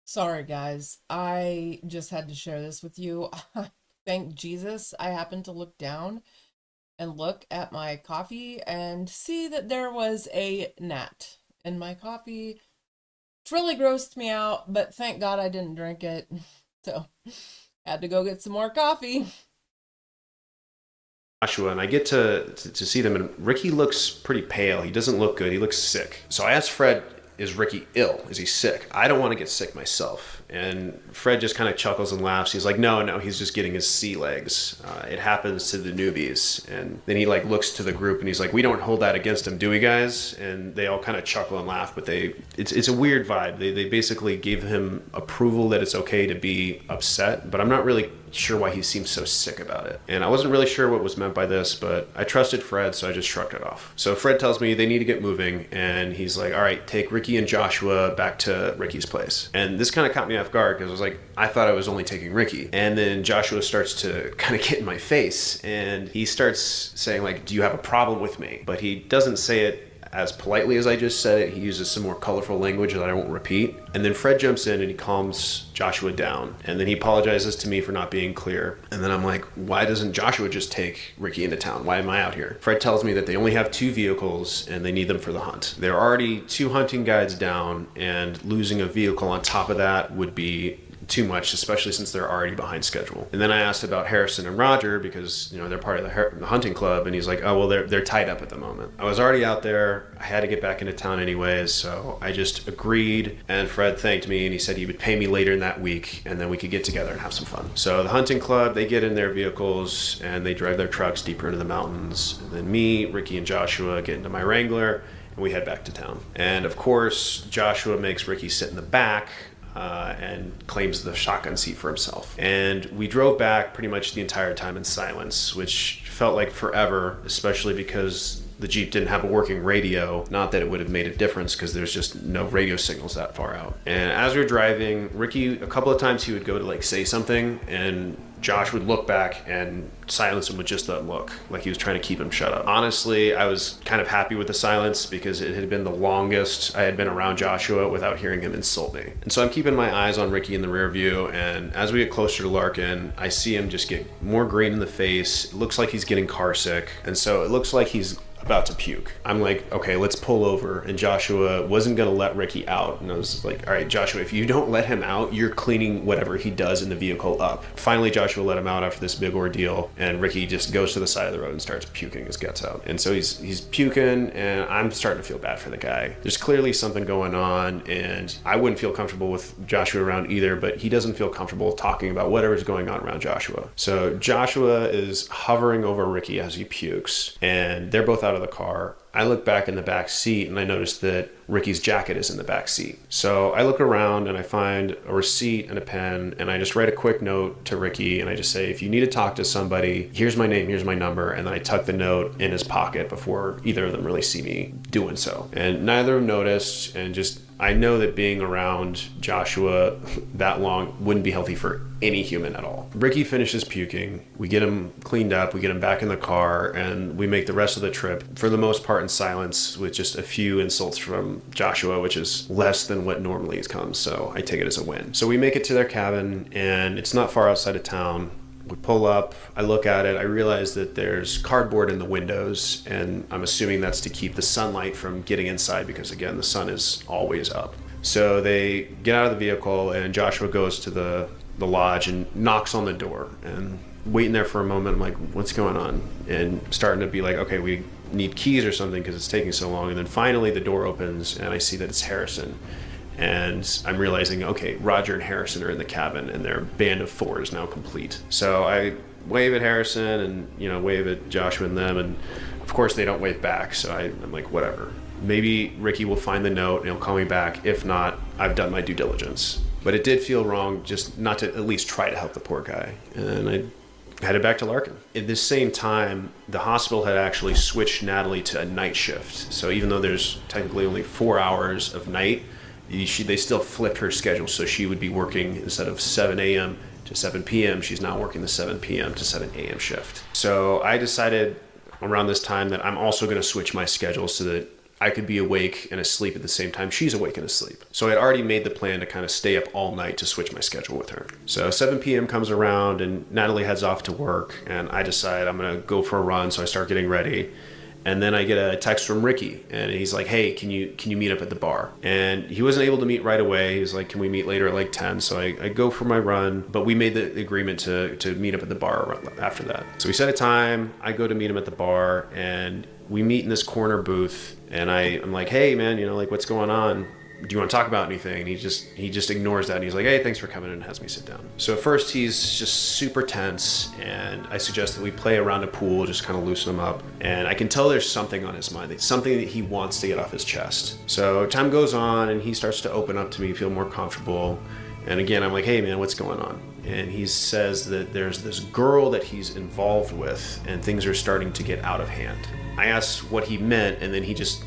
Sorry, guys. I just had to share this with you. Thank Jesus I happened to look down and look at my coffee and see that there was a gnat in my coffee. It's really grossed me out, but thank God I didn't drink it. So, had to go get some more coffee. Joshua, and I get to see them, and Ricky looks pretty pale. He doesn't look good. He looks sick. So I asked Fred, is Ricky ill? Is he sick? I don't want to get sick myself. And Fred just kind of chuckles and laughs. He's like, no, he's just getting his sea legs. It happens to the newbies. And then he looks to the group and he's like, we don't hold that against him, do we, guys? And they all kind of chuckle and laugh, but it's a weird vibe. They basically gave him approval that it's okay to be upset, but I'm not really sure why he seems so sick about it. And I wasn't really sure what was meant by this, but I trusted Fred, so I just shrugged it off. So Fred tells me they need to get moving, and he's like, all right, take Ricky and Joshua back to Ricky's place. And this kind of caught me off guard because I thought I was only taking Ricky. And then Joshua starts to kind of get in my face, and he starts saying do you have a problem with me? But he doesn't say it as politely as I just said it. He uses some more colorful language that I won't repeat. And then Fred jumps in and he calms Joshua down. And then he apologizes to me for not being clear. And then I'm like, why doesn't Joshua just take Ricky into town? Why am I out here? Fred tells me that they only have 2 vehicles and they need them for the hunt. There are already 2 hunting guides down, and losing a vehicle on top of that would be too much, especially since they're already behind schedule. And then I asked about Harrison and Roger because, you know, they're part of the hunting club, and he's like, oh, well, they're tied up at the moment. I was already out there. I had to get back into town anyways, so I just agreed, and Fred thanked me, and he said he would pay me later in that week, and then we could get together and have some fun. So the hunting club, they get in their vehicles, and they drive their trucks deeper into the mountains. And then me, Ricky, and Joshua get into my Wrangler, and we head back to town. And of course, Joshua makes Ricky sit in the back, and claims the shotgun seat for himself. And we drove back pretty much the entire time in silence, which felt like forever, especially because the Jeep didn't have a working radio. Not that it would have made a difference because there's just no radio signals that far out. And as we were driving, Ricky, a couple of times he would go to like say something, and Josh would look back and silence him with just that look, like he was trying to keep him shut up. Honestly, I was kind of happy with the silence because it had been the longest I had been around Joshua without hearing him insult me. And so I'm keeping my eyes on Ricky in the rear view, and as we get closer to Larkin, I see him just get more green in the face. It looks like he's getting car sick, and so it looks like he's about to puke. I'm like, okay, let's pull over. And Joshua wasn't going to let Ricky out. And I was like, all right, Joshua, if you don't let him out, you're cleaning whatever he does in the vehicle up. Finally, Joshua let him out after this big ordeal. And Ricky just goes to the side of the road and starts puking his guts out. And so he's puking, and I'm starting to feel bad for the guy. There's clearly something going on, and I wouldn't feel comfortable with Joshua around either, but he doesn't feel comfortable talking about whatever's going on around Joshua. So Joshua is hovering over Ricky as he pukes, and they're both out of the car. I look back in the back seat and I notice that Ricky's jacket is in the back seat. So I look around and I find a receipt and a pen, and I just write a quick note to Ricky, and I just say, if you need to talk to somebody, here's my name, here's my number. And then I tuck the note in his pocket before either of them really see me doing so. And neither of them noticed, and just I know that being around Joshua that long wouldn't be healthy for any human at all. Ricky finishes puking. We get him cleaned up. We get him back in the car, and we make the rest of the trip, for the most part, in silence, with just a few insults from Joshua, which is less than what normally comes. So I take it as a win. So we make it to their cabin, and it's not far outside of town. We pull up, I look at it, I realize that there's cardboard in the windows, and I'm assuming that's to keep the sunlight from getting inside because, again, the sun is always up. So they get out of the vehicle, and Joshua goes to the lodge and knocks on the door, and waiting there for a moment, I'm like, what's going on? And starting to be like, okay, we need keys or something because it's taking so long. And then finally the door opens, and I see that it's Harrison. And I'm realizing, okay, Roger and Harrison are in the cabin, and their band of 4 is now complete. So I wave at Harrison and, wave at Joshua and them, and of course they don't wave back. So I'm like, whatever. Maybe Ricky will find the note and he'll call me back. If not, I've done my due diligence. But it did feel wrong just not to at least try to help the poor guy. And I headed back to Larkin. At the same time, the hospital had actually switched Natalie to a night shift. So even though there's technically only 4 hours of night, they still flipped her schedule, so she would be working instead of 7 a.m. to 7 p.m. She's now working the 7 p.m. to 7 a.m. shift. So I decided around this time that I'm also going to switch my schedule so that I could be awake and asleep at the same time she's awake and asleep. So I'd already made the plan to kind of stay up all night to switch my schedule with her. So 7 p.m. comes around, and Natalie heads off to work, and I decide I'm going to go for a run, so I start getting ready. And then I get a text from Ricky, and he's like, hey, can you meet up at the bar? And he wasn't able to meet right away. He was like, can we meet later at like 10? So I go for my run, but we made the agreement to meet up at the bar after that. So we set a time. I go to meet him at the bar, and we meet in this corner booth, and I'm like, hey, man, what's going on? Do you want to talk about anything? And he just ignores that, and he's like, hey, thanks for coming in, and has me sit down. So at first he's just super tense, and I suggest that we play around a pool, just kind of loosen him up. And I can tell there's something on his mind. It's something that he wants to get off his chest. So time goes on, and he starts to open up to me, feel more comfortable. And again, I'm like, hey, man, what's going on? And he says that there's this girl that he's involved with, and things are starting to get out of hand. I asked what he meant, and then he just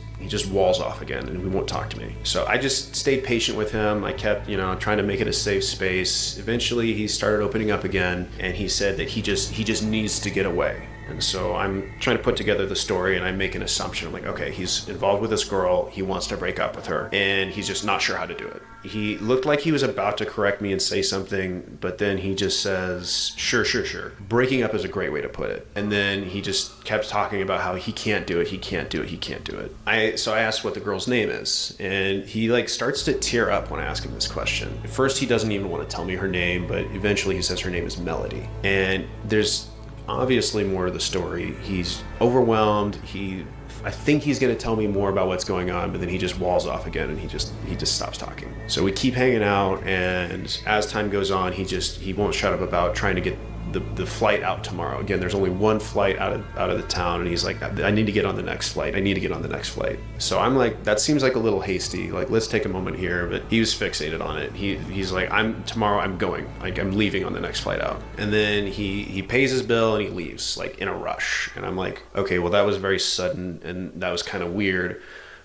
walls off again, and he won't talk to me. So I just stayed patient with him. I kept, trying to make it a safe space. Eventually he started opening up again, and he said that he just needs to get away. And so I'm trying to put together the story, and I make an assumption. I'm like, okay, he's involved with this girl. He wants to break up with her, and he's just not sure how to do it. He looked like he was about to correct me and say something, but then he just says, sure. Breaking up is a great way to put it. And then he just kept talking about how he can't do it. So I asked what the girl's name is, and he like starts to tear up when I ask him this question. At first, he doesn't even want to tell me her name, but eventually he says her name is Melody. And there's obviously more to the story. He's overwhelmed. I think he's going to tell me more about what's going on, but then he just walls off again, and he just stops talking. So we keep hanging out, and as time goes on, he won't shut up about trying to get the flight out tomorrow. Again, there's only one flight out of the town, and he's like, I need to get on the next flight. So I'm like, that seems like a little hasty. Like, let's take a moment here. But he was fixated on it. He's like, tomorrow I'm going. Like, I'm leaving on the next flight out. And then he pays his bill and he leaves, like, in a rush. And I'm like, okay, well, that was very sudden and that was kind of weird.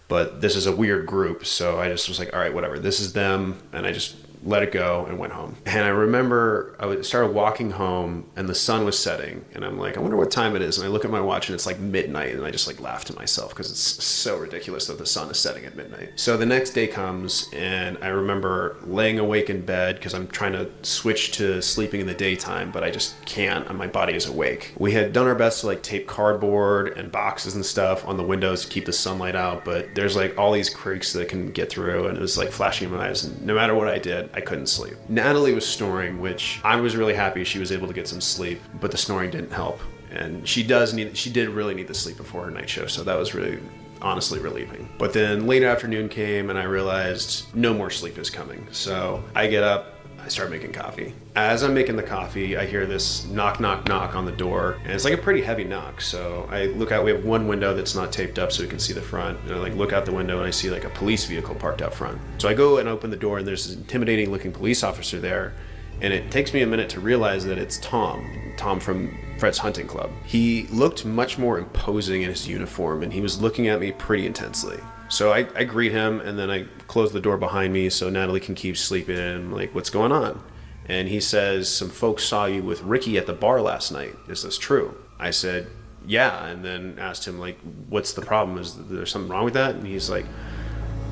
But this is a weird group. So I just was like, all right, whatever. This is them. And I just let it go and went home. And I remember I started walking home and the sun was setting, and I'm like, I wonder what time it is. And I look at my watch and it's like midnight, and I just like laugh to myself because it's so ridiculous that the sun is setting at midnight. So the next day comes, and I remember laying awake in bed because I'm trying to switch to sleeping in the daytime, but I just can't, and my body is awake. We had done our best to like tape cardboard and boxes and stuff on the windows to keep the sunlight out, but there's like all these creaks that can get through, and it was like flashing in my eyes, and no matter what I did, I couldn't sleep. Natalie was snoring, which I was really happy she was able to get some sleep, but the snoring didn't help. And she did really need the sleep before her night shift, so that was really honestly relieving. But then late afternoon came, and I realized no more sleep is coming. So I get up, I start making coffee. As I'm making the coffee, I hear this knock on the door, and it's like a pretty heavy knock. So I look out. We have one window that's not taped up so we can see the front, and I like look out the window and I see like a police vehicle parked out front. So I go and open the door, and there's this intimidating looking police officer there, and it takes me a minute to realize that it's Tom from Fred's Hunting Club. He looked much more imposing in his uniform, and he was looking at me pretty intensely. So I greet him, and then I close the door behind me so Natalie can keep sleeping. And I'm like, what's going on? And he says, some folks saw you with Ricky at the bar last night. Is this true? I said, yeah. And then asked him, like, what's the problem? Is there something wrong with that? And he's like,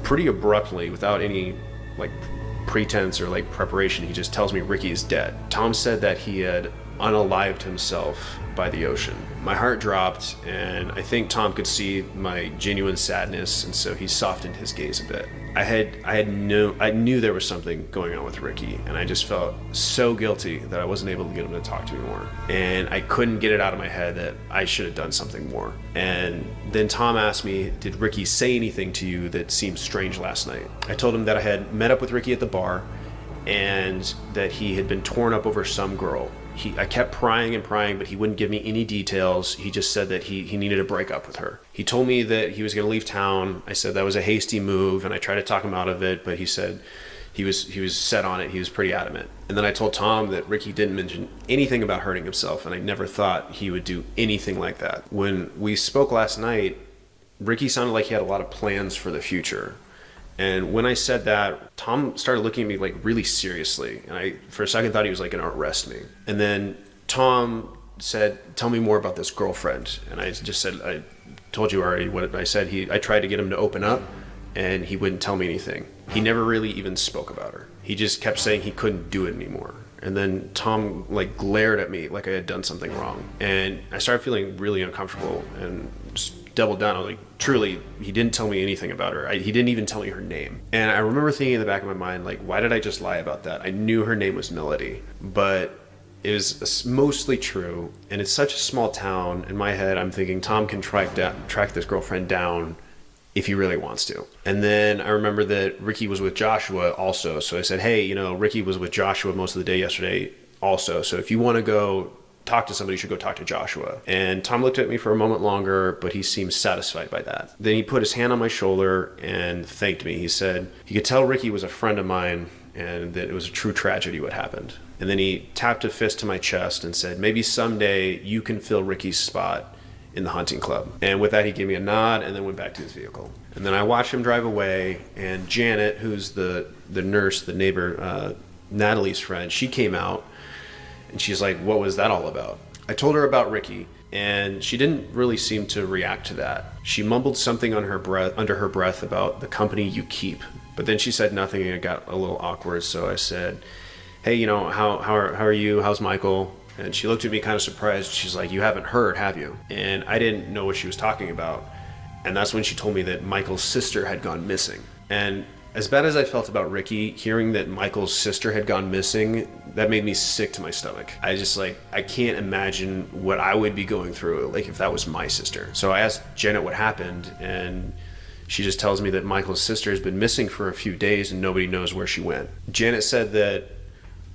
pretty abruptly, without any like pretense or like preparation, he just tells me Ricky is dead. Tom said that he had unalived himself by the ocean. My heart dropped, and I think Tom could see my genuine sadness, and so he softened his gaze a bit. I knew there was something going on with Ricky, and I just felt so guilty that I wasn't able to get him to talk to me more. And I couldn't get it out of my head that I should have done something more. And then Tom asked me, did Ricky say anything to you that seemed strange last night? I told him that I had met up with Ricky at the bar, and that he had been torn up over some girl. I kept prying, but he wouldn't give me any details. He just said that he needed to break up with her. He told me that he was going to leave town. I said that was a hasty move, and I tried to talk him out of it, but he said he was set on it. He was pretty adamant. And then I told Tom that Ricky didn't mention anything about hurting himself, and I never thought he would do anything like that. When we spoke last night, Ricky sounded like he had a lot of plans for the future. And when I said that, Tom started looking at me like really seriously. And I, for a second, thought he was like going to arrest me. And then Tom said, tell me more about this girlfriend. And I just said, I told you already what I said. I tried to get him to open up, and he wouldn't tell me anything. He never really even spoke about her. He just kept saying he couldn't do it anymore. And then Tom like glared at me like I had done something wrong. And I started feeling really uncomfortable and just doubled down. I was like, truly, he didn't tell me anything about her. He didn't even tell me her name. And I remember thinking in the back of my mind, like, why did I just lie about that? I knew her name was Melody, but it was mostly true. And it's such a small town. In my head, I'm thinking Tom can track this girlfriend down if he really wants to. And then I remember that Ricky was with Joshua also. So I said, hey, Ricky was with Joshua most of the day yesterday also. So if you want to go talk to somebody, you should go talk to Joshua. And Tom looked at me for a moment longer, but he seemed satisfied by that. Then he put his hand on my shoulder and thanked me. He said he could tell Ricky was a friend of mine and that it was a true tragedy what happened. And then he tapped a fist to my chest and said, maybe someday you can fill Ricky's spot in the hunting club. And with that, he gave me a nod and then went back to his vehicle. And then I watched him drive away, and Janet, who's the nurse, the neighbor, Natalie's friend, she came out, and she's like, what was that all about? I told her about Ricky, and she didn't really seem to react to that. She mumbled something under her breath about the company you keep, but then she said nothing, and it got a little awkward. So I said, hey, you know, how are you? How's Michael? And she looked at me kind of surprised. She's like, you haven't heard, have you? And I didn't know what she was talking about. And that's when she told me that Michael's sister had gone missing. And as bad as I felt about Ricky, hearing that Michael's sister had gone missing, that made me sick to my stomach. I can't imagine what I would be going through, like, if that was my sister. So I asked Janet what happened, and she just tells me that Michael's sister has been missing for a few days and nobody knows where she went. Janet said that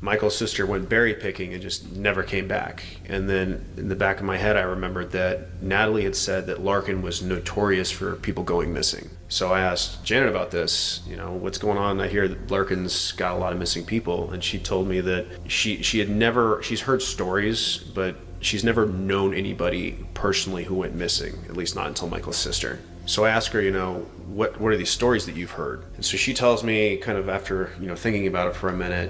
Michael's sister went berry picking and just never came back. And then in the back of my head, I remembered that Natalie had said that Larkin was notorious for people going missing. So I asked Janet about this, you know, what's going on? I hear that Larkin's got a lot of missing people. And she told me that she's heard stories, but she's never known anybody personally who went missing, at least not until Michael's sister. So I asked her, you know, what are these stories that you've heard? And so she tells me, kind of after, you know, thinking about it for a minute,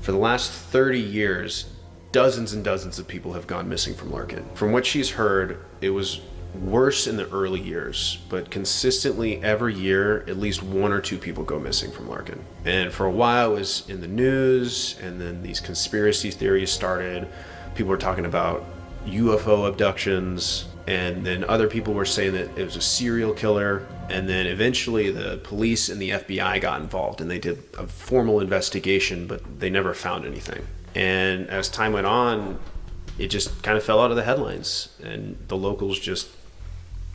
for the last 30 years, dozens and dozens of people have gone missing from Larkin. From what she's heard, it was worse in the early years, but consistently every year, at least one or two people go missing from Larkin. And for a while it was in the news, and then these conspiracy theories started. People were talking about UFO abductions, and then other people were saying that it was a serial killer. And then eventually the police and the FBI got involved, and they did a formal investigation, but they never found anything. And as time went on, it just kind of fell out of the headlines, and the locals just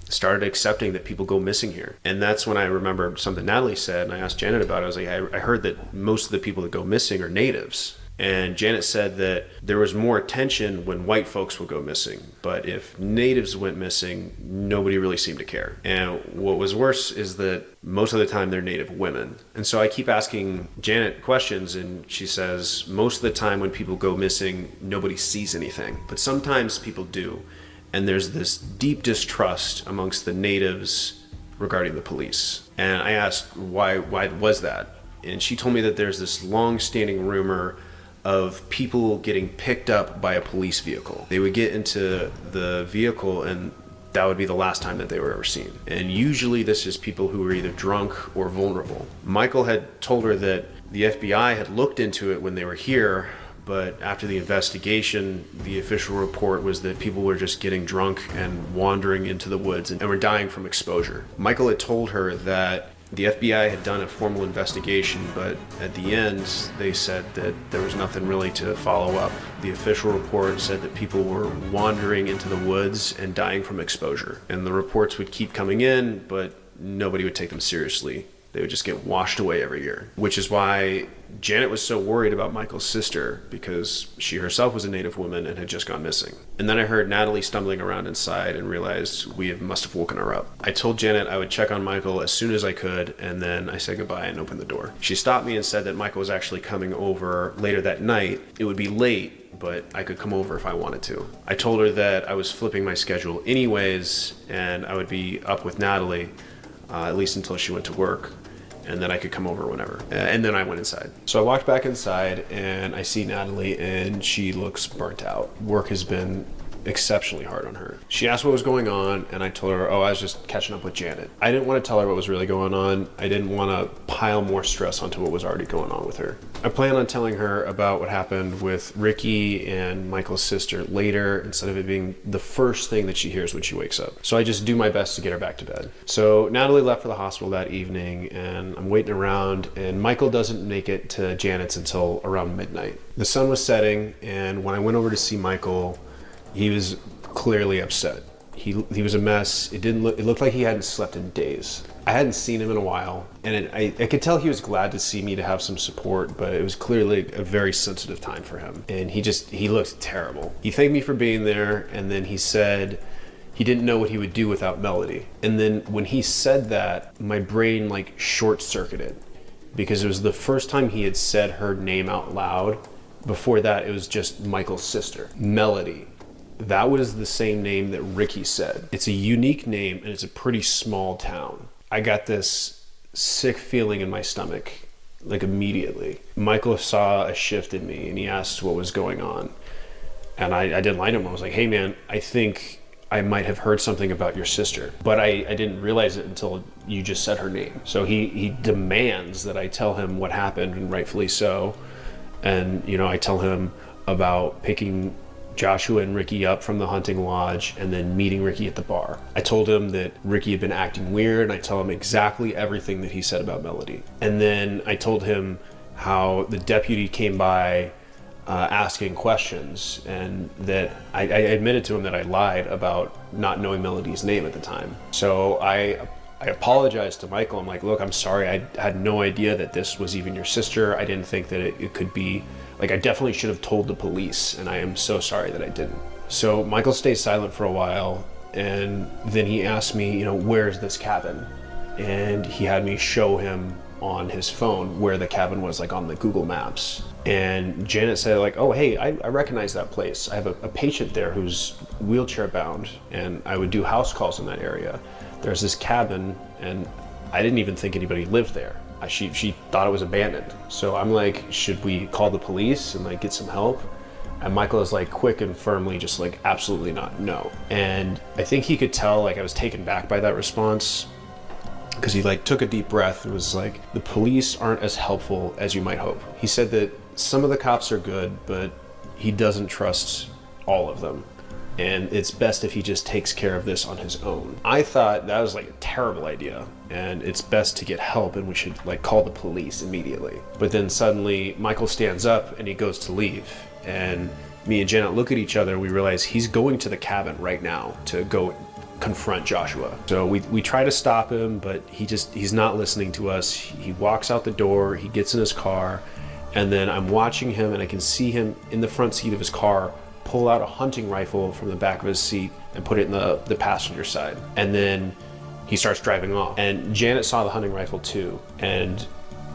started accepting that people go missing here. And that's when I remember something Natalie said, and I asked Janet about it. I was like, I heard that most of the people that go missing are natives. And Janet said that there was more attention when white folks would go missing, but if natives went missing, nobody really seemed to care. And what was worse is that most of the time they're native women. And so I keep asking Janet questions, and she says most of the time when people go missing, nobody sees anything, but sometimes people do. And there's this deep distrust amongst the natives regarding the police. And I asked why was that? And she told me that there's this long-standing rumor of people getting picked up by a police vehicle. They would get into the vehicle, and that would be the last time that they were ever seen. And usually this is people who were either drunk or vulnerable. Michael had told her that the FBI had looked into it when they were here, but after the investigation, the official report was that people were just getting drunk and wandering into the woods and were dying from exposure. Michael had told her that the FBI had done a formal investigation, but at the end, they said that there was nothing really to follow up. The official report said that people were wandering into the woods and dying from exposure. And the reports would keep coming in, but nobody would take them seriously. They would just get washed away every year, which is why Janet was so worried about Michael's sister, because she herself was a native woman and had just gone missing. And then I heard Natalie stumbling around inside and realized we must have woken her up. I told Janet I would check on Michael as soon as I could, and then I said goodbye and opened the door. She stopped me and said that Michael was actually coming over later that night. It would be late, but I could come over if I wanted to. I told her that I was flipping my schedule anyways, and I would be up with Natalie, at least until she went to work, and then I could come over whenever. And then I went inside. So I walked back inside, and I see Natalie, and she looks burnt out. Work has been exceptionally hard on her. She asked what was going on, and I told her, I was just catching up with Janet. I didn't want to tell her what was really going on. I didn't want to pile more stress onto what was already going on with her. I plan on telling her about what happened with Ricky and Michael's sister later, instead of it being the first thing that she hears when she wakes up. So I just do my best to get her back to bed. So Natalie left for the hospital that evening, and I'm waiting around, and Michael doesn't make it to Janet's until around midnight. The sun was setting, and when I went over to see Michael, he was clearly upset. He was a mess. It looked like he hadn't slept in days. I hadn't seen him in a while, and I could tell he was glad to see me, to have some support, but it was clearly a very sensitive time for him. And he looked terrible. He thanked me for being there, and then he said he didn't know what he would do without Melody. And then when he said that, my brain short-circuited, because it was the first time he had said her name out loud. Before that, it was just Michael's sister, Melody. That was the same name that Ricky said. It's a unique name, and it's a pretty small town. I got this sick feeling in my stomach, immediately. Michael saw a shift in me, and he asked what was going on. And I didn't lie to him. I was like, hey man, I think I might have heard something about your sister, but I didn't realize it until you just said her name. So he demands that I tell him what happened, and rightfully so. And, you know, I tell him about picking Joshua and Ricky up from the hunting lodge and then meeting Ricky at the bar. I told him that Ricky had been acting weird, and I tell him exactly everything that he said about Melody. And then I told him how the deputy came by asking questions, and that I admitted to him that I lied about not knowing Melody's name at the time. So I apologized to Michael. I'm like, look, I'm sorry. I had no idea that this was even your sister. I didn't think that it could be, like, I definitely should have told the police, and I am so sorry that I didn't. So Michael stays silent for a while, and then he asked me, you know, where's this cabin? And he had me show him on his phone where the cabin was, like on the Google Maps. And Janet said, like, oh, hey, I recognize that place. I have a patient there who's wheelchair bound, and I would do house calls in that area. There's this cabin, and I didn't even think anybody lived there. She thought it was abandoned. So I'm like, should we call the police and like get some help? And Michael is like quick and firmly just like, absolutely not, no. And I think he could tell like I was taken back by that response, because he like took a deep breath and was like, the police aren't as helpful as you might hope. He said that some of the cops are good, but he doesn't trust all of them. And it's best if he just takes care of this on his own. I thought that was like a terrible idea, and it's best to get help, and we should like call the police immediately. But then suddenly Michael stands up and he goes to leave, and me and Janet look at each other. We realize he's going to the cabin right now to go confront Joshua. So we try to stop him, but he's not listening to us. He walks out the door, he gets in his car, and then I'm watching him, and I can see him in the front seat of his car pull out a hunting rifle from the back of his seat and put it in the passenger side. And then he starts driving off. And Janet saw the hunting rifle too. And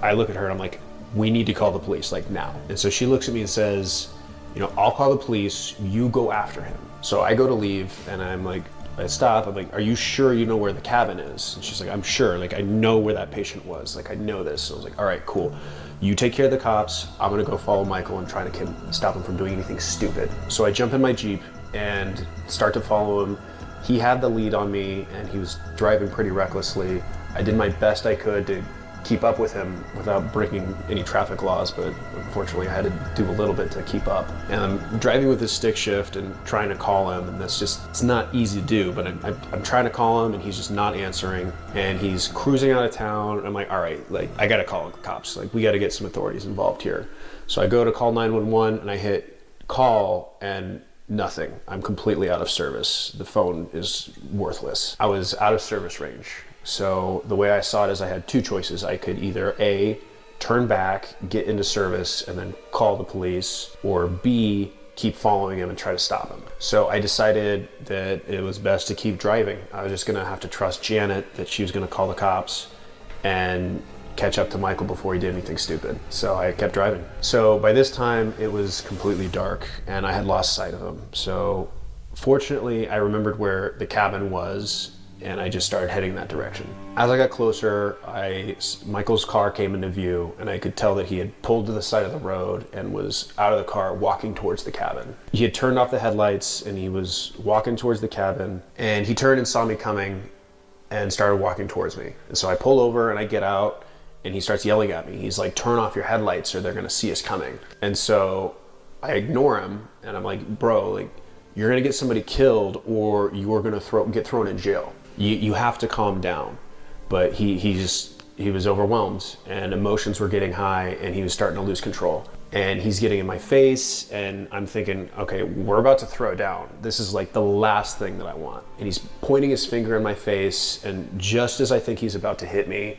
I look at her and I'm like, we need to call the police, like now. And so she looks at me and says, you know, I'll call the police, you go after him. So I go to leave, and I'm like, I stop, I'm like, are you sure you know where the cabin is? And she's like, I'm sure, like I know where that patient was, like I know this. So I was like, all right, cool. You take care of the cops, I'm gonna go follow Michael and try to stop him from doing anything stupid. So I jump in my Jeep and start to follow him. He had the lead on me, and he was driving pretty recklessly. I did my best I could to keep up with him without breaking any traffic laws, but unfortunately I had to do a little bit to keep up. And I'm driving with his stick shift and trying to call him, and it's not easy to do, but I'm trying to call him, and he's just not answering, and he's cruising out of town. I'm like, all right, like I gotta call the cops, like we gotta get some authorities involved here. So I go to call 911, and I hit call, and nothing. I'm completely out of service. The phone is worthless. I was out of service range. So the way I saw it is I had two choices. I could either A, turn back, get into service, and then call the police, or B, keep following him and try to stop him. So I decided that it was best to keep driving. I was just gonna have to trust Janet that she was gonna call the cops and catch up to Michael before he did anything stupid. So I kept driving. So by this time it was completely dark, and I had lost sight of him. So fortunately I remembered where the cabin was, and I just started heading that direction. As I got closer, Michael's car came into view, and I could tell that he had pulled to the side of the road and was out of the car walking towards the cabin. He had turned off the headlights, and he was walking towards the cabin, and he turned and saw me coming and started walking towards me. And so I pull over and I get out, and he starts yelling at me. He's like, turn off your headlights or they're gonna see us coming. And so I ignore him, and I'm like, bro, like, you're gonna get somebody killed, or you're gonna get thrown in jail. You have to calm down. But he was overwhelmed, and emotions were getting high, and he was starting to lose control. And he's getting in my face, and I'm thinking, okay, we're about to throw down. This is like the last thing that I want. And he's pointing his finger in my face, and just as I think he's about to hit me,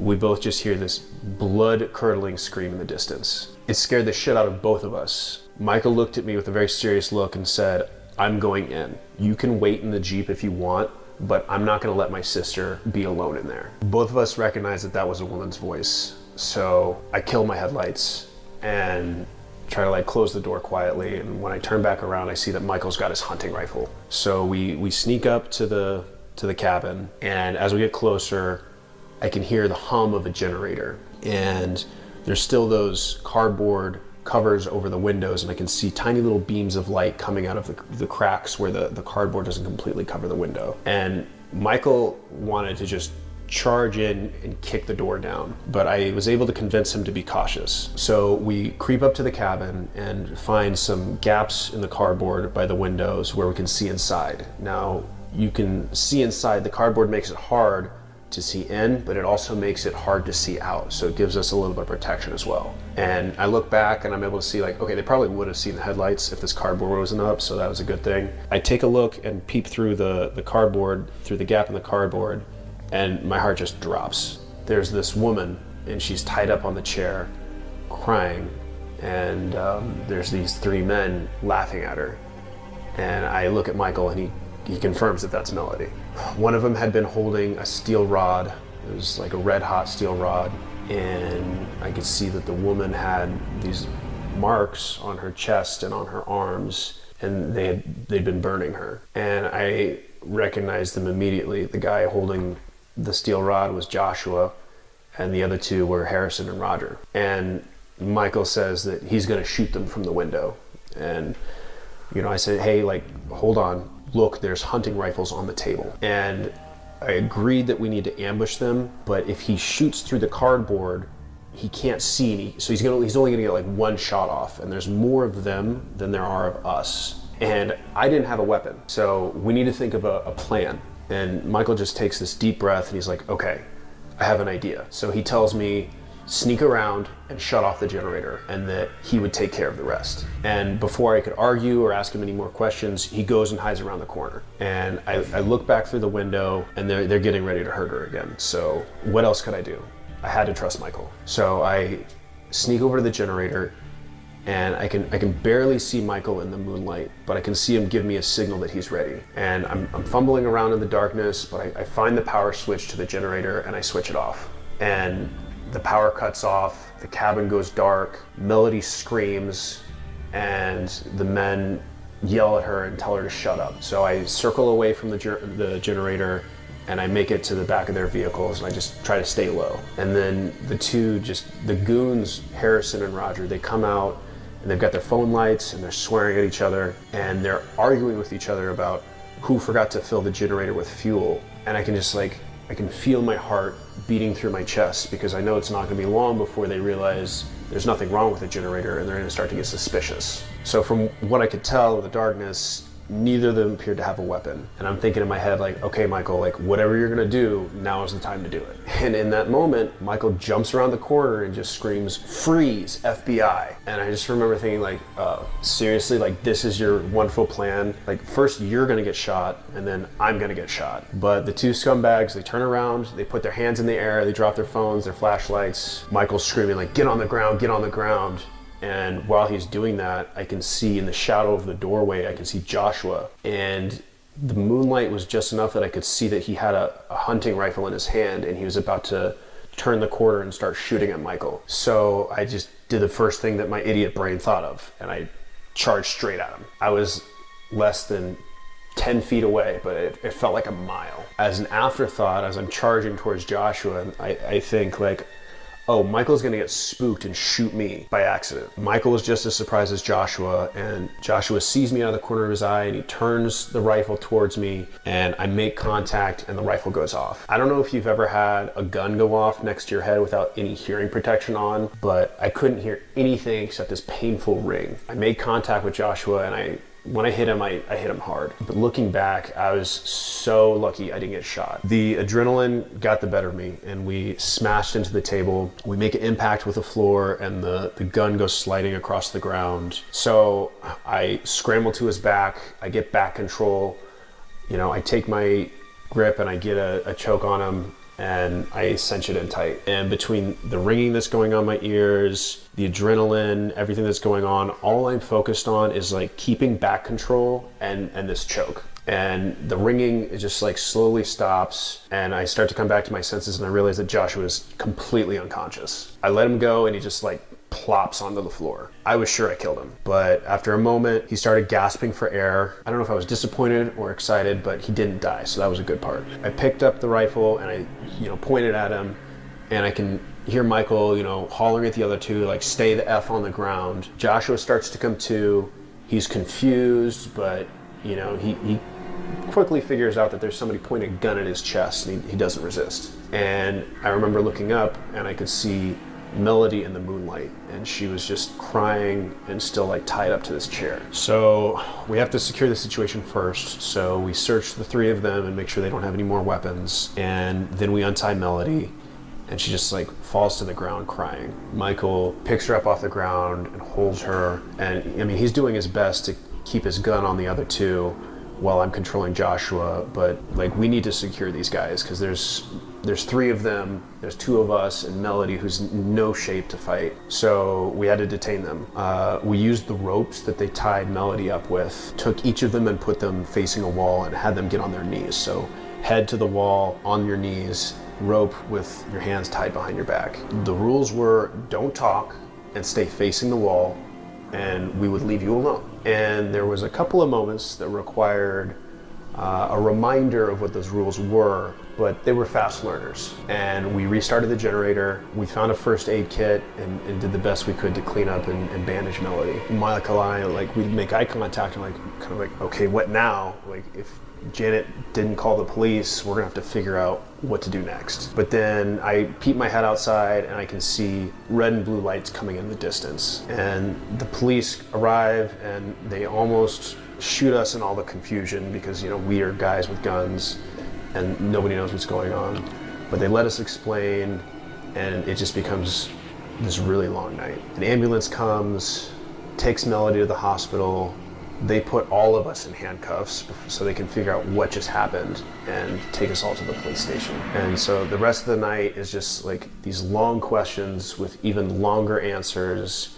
we both just hear this blood-curdling scream in the distance. It scared the shit out of both of us. Michael looked at me with a very serious look and said, I'm going in. You can wait in the Jeep if you want, but I'm not gonna let my sister be alone in there. Both of us recognized that that was a woman's voice. So I kill my headlights and try to like close the door quietly. And when I turn back around, I see that Michael's got his hunting rifle. So we sneak up to the cabin, and as we get closer, I can hear the hum of a generator. And there's still those cardboard covers over the windows, and I can see tiny little beams of light coming out of the cracks where the cardboard doesn't completely cover the window. And Michael wanted to just charge in and kick the door down, but I was able to convince him to be cautious. So we creep up to the cabin and find some gaps in the cardboard by the windows where we can see inside. Now, you can see inside. The cardboard makes it hard to see in, but it also makes it hard to see out. So it gives us a little bit of protection as well. And I look back and I'm able to see, like, okay, they probably would have seen the headlights if this cardboard wasn't up, so that was a good thing. I take a look and peep through the cardboard, through the gap in the cardboard, and my heart just drops. There's this woman, and she's tied up on the chair, crying, and there's these three men laughing at her. And I look at Michael, and he confirms that that's Melody. One of them had been holding a steel rod. It was like a red hot steel rod, and I could see that the woman had these marks on her chest and on her arms, and they'd been burning her. And I recognized them immediately. The guy holding the steel rod was Joshua, and the other two were Harrison and Roger. And Michael says that he's going to shoot them from the window. And, you know, I said, hey, like, hold on. Look, there's hunting rifles on the table. And I agreed that we need to ambush them, but if he shoots through the cardboard, he can't see any, so he's only going to get like one shot off, and there's more of them than there are of us. And I didn't have a weapon, so we need to think of a plan. And Michael just takes this deep breath, and he's like, okay, I have an idea. So he tells me, sneak around and shut off the generator, and that he would take care of the rest. And before I could argue or ask him any more questions, he goes and hides around the corner. And I look back through the window, and they're getting ready to hurt her again. So what else could I do? I had to trust Michael. So I sneak over to the generator, and I can barely see Michael in the moonlight, but I can see him give me a signal that he's ready. And I'm fumbling around in the darkness, but I find the power switch to the generator, and I switch it off. And the power cuts off, the cabin goes dark, Melody screams, and the men yell at her and tell her to shut up. So I circle away from the generator, and I make it to the back of their vehicles, and I just try to stay low. And then the goons, Harrison and Roger, they come out, and they've got their phone lights, and they're swearing at each other, and they're arguing with each other about who forgot to fill the generator with fuel. And I can feel my heart beating through my chest, because I know it's not going to be long before they realize there's nothing wrong with the generator, and they're going to start to get suspicious. So from what I could tell in the darkness, neither of them appeared to have a weapon. And I'm thinking in my head, like, okay, Michael, like, whatever you're going to do, now is the time to do it. And in that moment, Michael jumps around the corner and just screams, freeze, FBI. And I just remember thinking, like, seriously, like, this is your wonderful plan? Like, first you're going to get shot, and then I'm going to get shot. But the two scumbags, they turn around, they put their hands in the air, they drop their phones, their flashlights. Michael's screaming, like, get on the ground, get on the ground. And while he's doing that, I can see in the shadow of the doorway, I can see Joshua. And the moonlight was just enough that I could see that he had a hunting rifle in his hand, and he was about to turn the corner and start shooting at Michael. So I just did the first thing that my idiot brain thought of, and I charged straight at him. I was less than 10 feet away, but it felt like a mile. As an afterthought, as I'm charging towards Joshua, I think, like, oh, Michael's gonna get spooked and shoot me by accident. Michael was just as surprised as Joshua, and Joshua sees me out of the corner of his eye, and he turns the rifle towards me, and I make contact, and the rifle goes off. I don't know if you've ever had a gun go off next to your head without any hearing protection on, but I couldn't hear anything except this painful ring. I made contact with Joshua, and when I hit him, I hit him hard. But looking back, I was so lucky I didn't get shot. The adrenaline got the better of me, and we smashed into the table. We make an impact with the floor, and the gun goes sliding across the ground. So I scramble to his back. I get back control. You know, I take my grip, and I get a choke on him, and I cinch it in tight. And between the ringing that's going on my ears, the adrenaline, everything that's going on, all I'm focused on is like keeping back control and this choke. And the ringing, it just like slowly stops, and I start to come back to my senses, and I realize that Joshua is completely unconscious. I let him go, and he just like plops onto the floor. I was sure I killed him, but after a moment, he started gasping for air. I don't know if I was disappointed or excited, but he didn't die, so that was a good part. I picked up the rifle, and I, pointed at him, and I can hear Michael, hollering at the other two, like, stay the F on the ground. Joshua starts to come to. He's confused, but, he quickly figures out that there's somebody pointing a gun at his chest, and he doesn't resist. And I remember looking up, and I could see Melody in the moonlight, and she was just crying and still like tied up to this chair. So we have to secure the situation first. So we search the three of them and make sure they don't have any more weapons. And then we untie Melody, and she just like falls to the ground crying. Michael picks her up off the ground and holds her. And I mean, he's doing his best to keep his gun on the other two while I'm controlling Joshua, but like we need to secure these guys because there's three of them, there's two of us, and Melody, who's in no shape to fight. So we had to detain them. We used the ropes that they tied Melody up with, took each of them and put them facing a wall and had them get on their knees. So head to the wall, on your knees, rope with your hands tied behind your back. The rules were don't talk and stay facing the wall, and we would leave you alone. And there was a couple of moments that required a reminder of what those rules were, but they were fast learners. And we restarted the generator, we found a first aid kit, and did the best we could to clean up and bandage Melody. Michael and I, we'd make eye contact and kind of like, okay, what now? Like, if Janet didn't call the police, we're gonna have to figure out what to do next. But then I peep my head outside and I can see red and blue lights coming in the distance. And the police arrive and they almost shoot us in all the confusion because, we are guys with guns and nobody knows what's going on. But they let us explain, and it just becomes this really long night. An ambulance comes, takes Melody to the hospital. They put all of us in handcuffs so they can figure out what just happened and take us all to the police station. And so the rest of the night is just like these long questions with even longer answers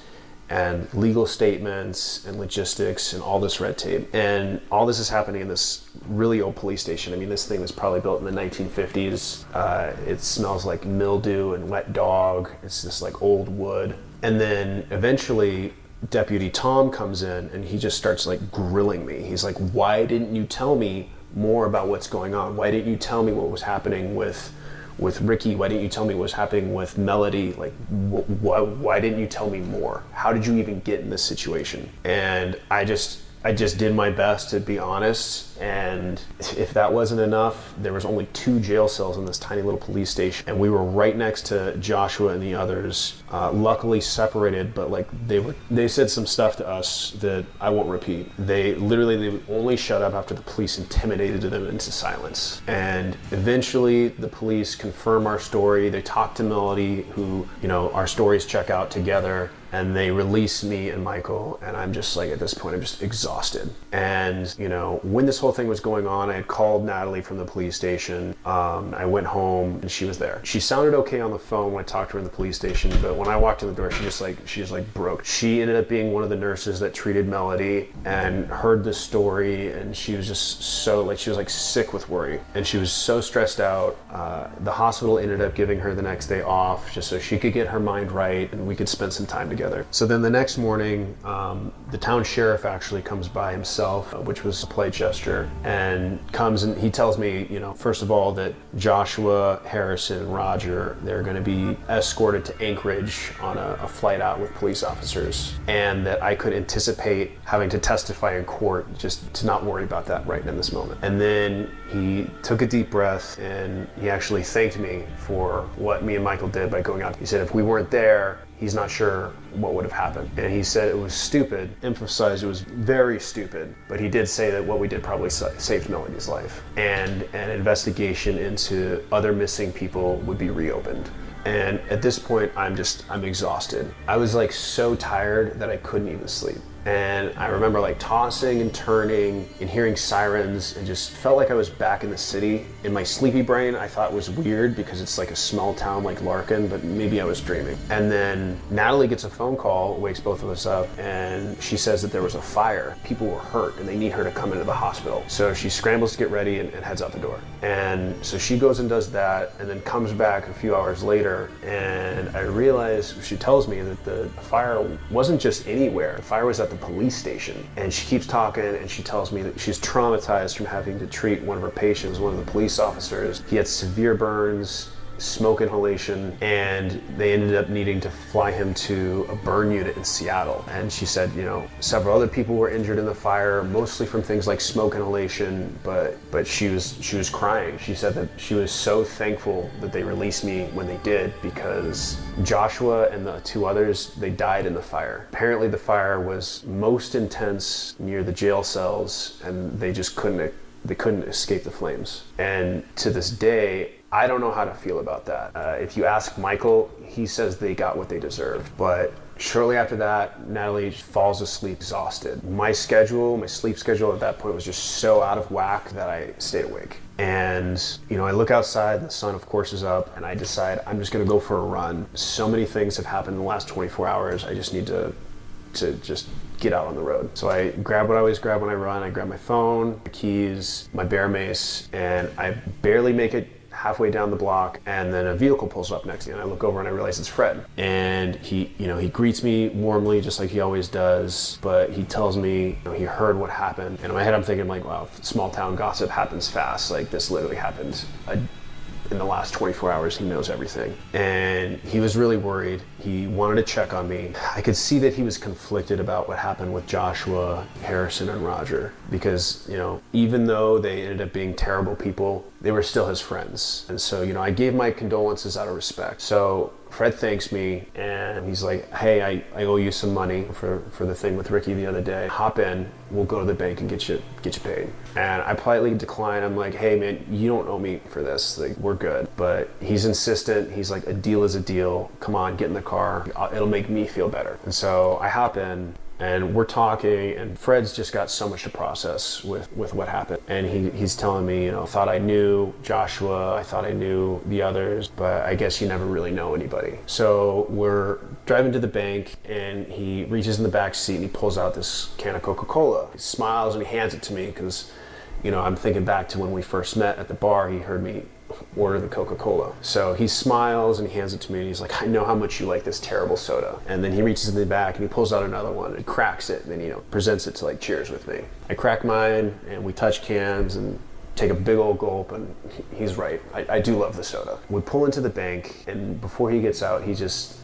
and legal statements and logistics and all this red tape. And all this is happening in this really old police station. I mean, this thing was probably built in the 1950s. It smells like mildew and wet dog. It's just like old wood. And then eventually Deputy Tom comes in and he just starts like grilling me. He's like, why didn't you tell me more about what's going on? Why didn't you tell me what was happening with Ricky? Why didn't you tell me what was happening with Melody? Like, why didn't you tell me more? How did you even get in this situation? And I just did my best to be honest, and if that wasn't enough, there was only 2 jail cells in this tiny little police station, and we were right next to Joshua and the others, luckily separated, but like they said some stuff to us that I won't repeat. They would only shut up after the police intimidated them into silence. And eventually the police confirm our story. They talk to Melody, who, our stories check out together, and they release me and Michael, and I'm just like, at this point, I'm just exhausted. And, when this whole thing was going on, I had called Natalie from the police station. I went home and she was there. She sounded okay on the phone when I talked to her in the police station, but when I walked in the door, she just broke. She ended up being one of the nurses that treated Melody and heard the story, and she was just so, she was sick with worry. And she was so stressed out. The hospital ended up giving her the next day off just so she could get her mind right and we could spend some time together. So then the next morning, the town sheriff actually comes by himself, which was a polite gesture, and comes and he tells me, first of all, that Joshua, Harrison, and Roger, they're going to be escorted to Anchorage on a flight out with police officers, and that I could anticipate having to testify in court, just to not worry about that right in this moment. And then he took a deep breath and he actually thanked me for what me and Michael did by going out. He said if we weren't there, he's not sure what would have happened. And he said it was stupid, emphasized it was very stupid, but he did say that what we did probably saved Melody's life. And an investigation into other missing people would be reopened. And at this point, I'm exhausted. I was so tired that I couldn't even sleep. And I remember tossing and turning and hearing sirens, and just felt like I was back in the city. In my sleepy brain, I thought it was weird because it's a small town like Larkin, but maybe I was dreaming. And then Natalie gets a phone call, wakes both of us up, and she says that there was a fire. People were hurt and they need her to come into the hospital. So she scrambles to get ready and heads out the door. And so she goes and does that, and then comes back a few hours later, and I realize, she tells me that the fire wasn't just anywhere. The fire was at the police station. And she keeps talking, and she tells me that she's traumatized from having to treat one of her patients, one of the police officers. He had severe burns. smoke inhalation, and they ended up needing to fly him to a burn unit in Seattle. And she said, several other people were injured in the fire, mostly from things like smoke inhalation, but she was crying. She said that she was so thankful that they released me when they did, because Joshua and the two others, they died in the fire. Apparently the fire was most intense near the jail cells, and they just couldn't escape the flames. And to this day, I don't know how to feel about that. If you ask Michael, he says they got what they deserved. But shortly after that, Natalie falls asleep exhausted. My sleep schedule at that point was just so out of whack that I stayed awake. And, I look outside, the sun of course is up, and I decide I'm just gonna go for a run. So many things have happened in the last 24 hours, I just need to just get out on the road. So I grab what I always grab when I run. I grab my phone, my keys, my bear mace, and I barely make it halfway down the block, and then a vehicle pulls up next to me, and I look over and I realize it's Fred. And he greets me warmly, just like he always does, but he tells me he heard what happened. And in my head I'm thinking like, wow, small town gossip happens fast. Like, this literally happened in the last 24 hours. He knows everything. And he was really worried. He wanted to check on me. I could see that he was conflicted about what happened with Joshua, Harrison, and Roger, because, even though they ended up being terrible people, they were still his friends. And so, I gave my condolences out of respect. So Fred thanks me, and he's like, hey, I owe you some money for the thing with Ricky the other day. Hop in, we'll go to the bank and get you paid. And I politely decline. I'm like, hey man, you don't owe me for this. Like, we're good. But he's insistent. He's like, a deal is a deal. Come on, get in the car. It'll make me feel better. And so I hop in, and we're talking, and Fred's just got so much to process with what happened. And he's telling me, thought I knew Joshua, I thought I knew the others, but I guess you never really know anybody. So we're driving to the bank, and he reaches in the back seat and he pulls out this can of Coca-Cola. He smiles and he hands it to me because, I'm thinking back to when we first met at the bar. He heard me order the Coca-Cola. So he smiles and he hands it to me, and he's like, I know how much you like this terrible soda. And then he reaches in the back and he pulls out another one and cracks it, and then presents it to like, cheers with me. I crack mine, and we touch cans and take a big old gulp, and he's right. I do love the soda. We pull into the bank, and before he gets out, he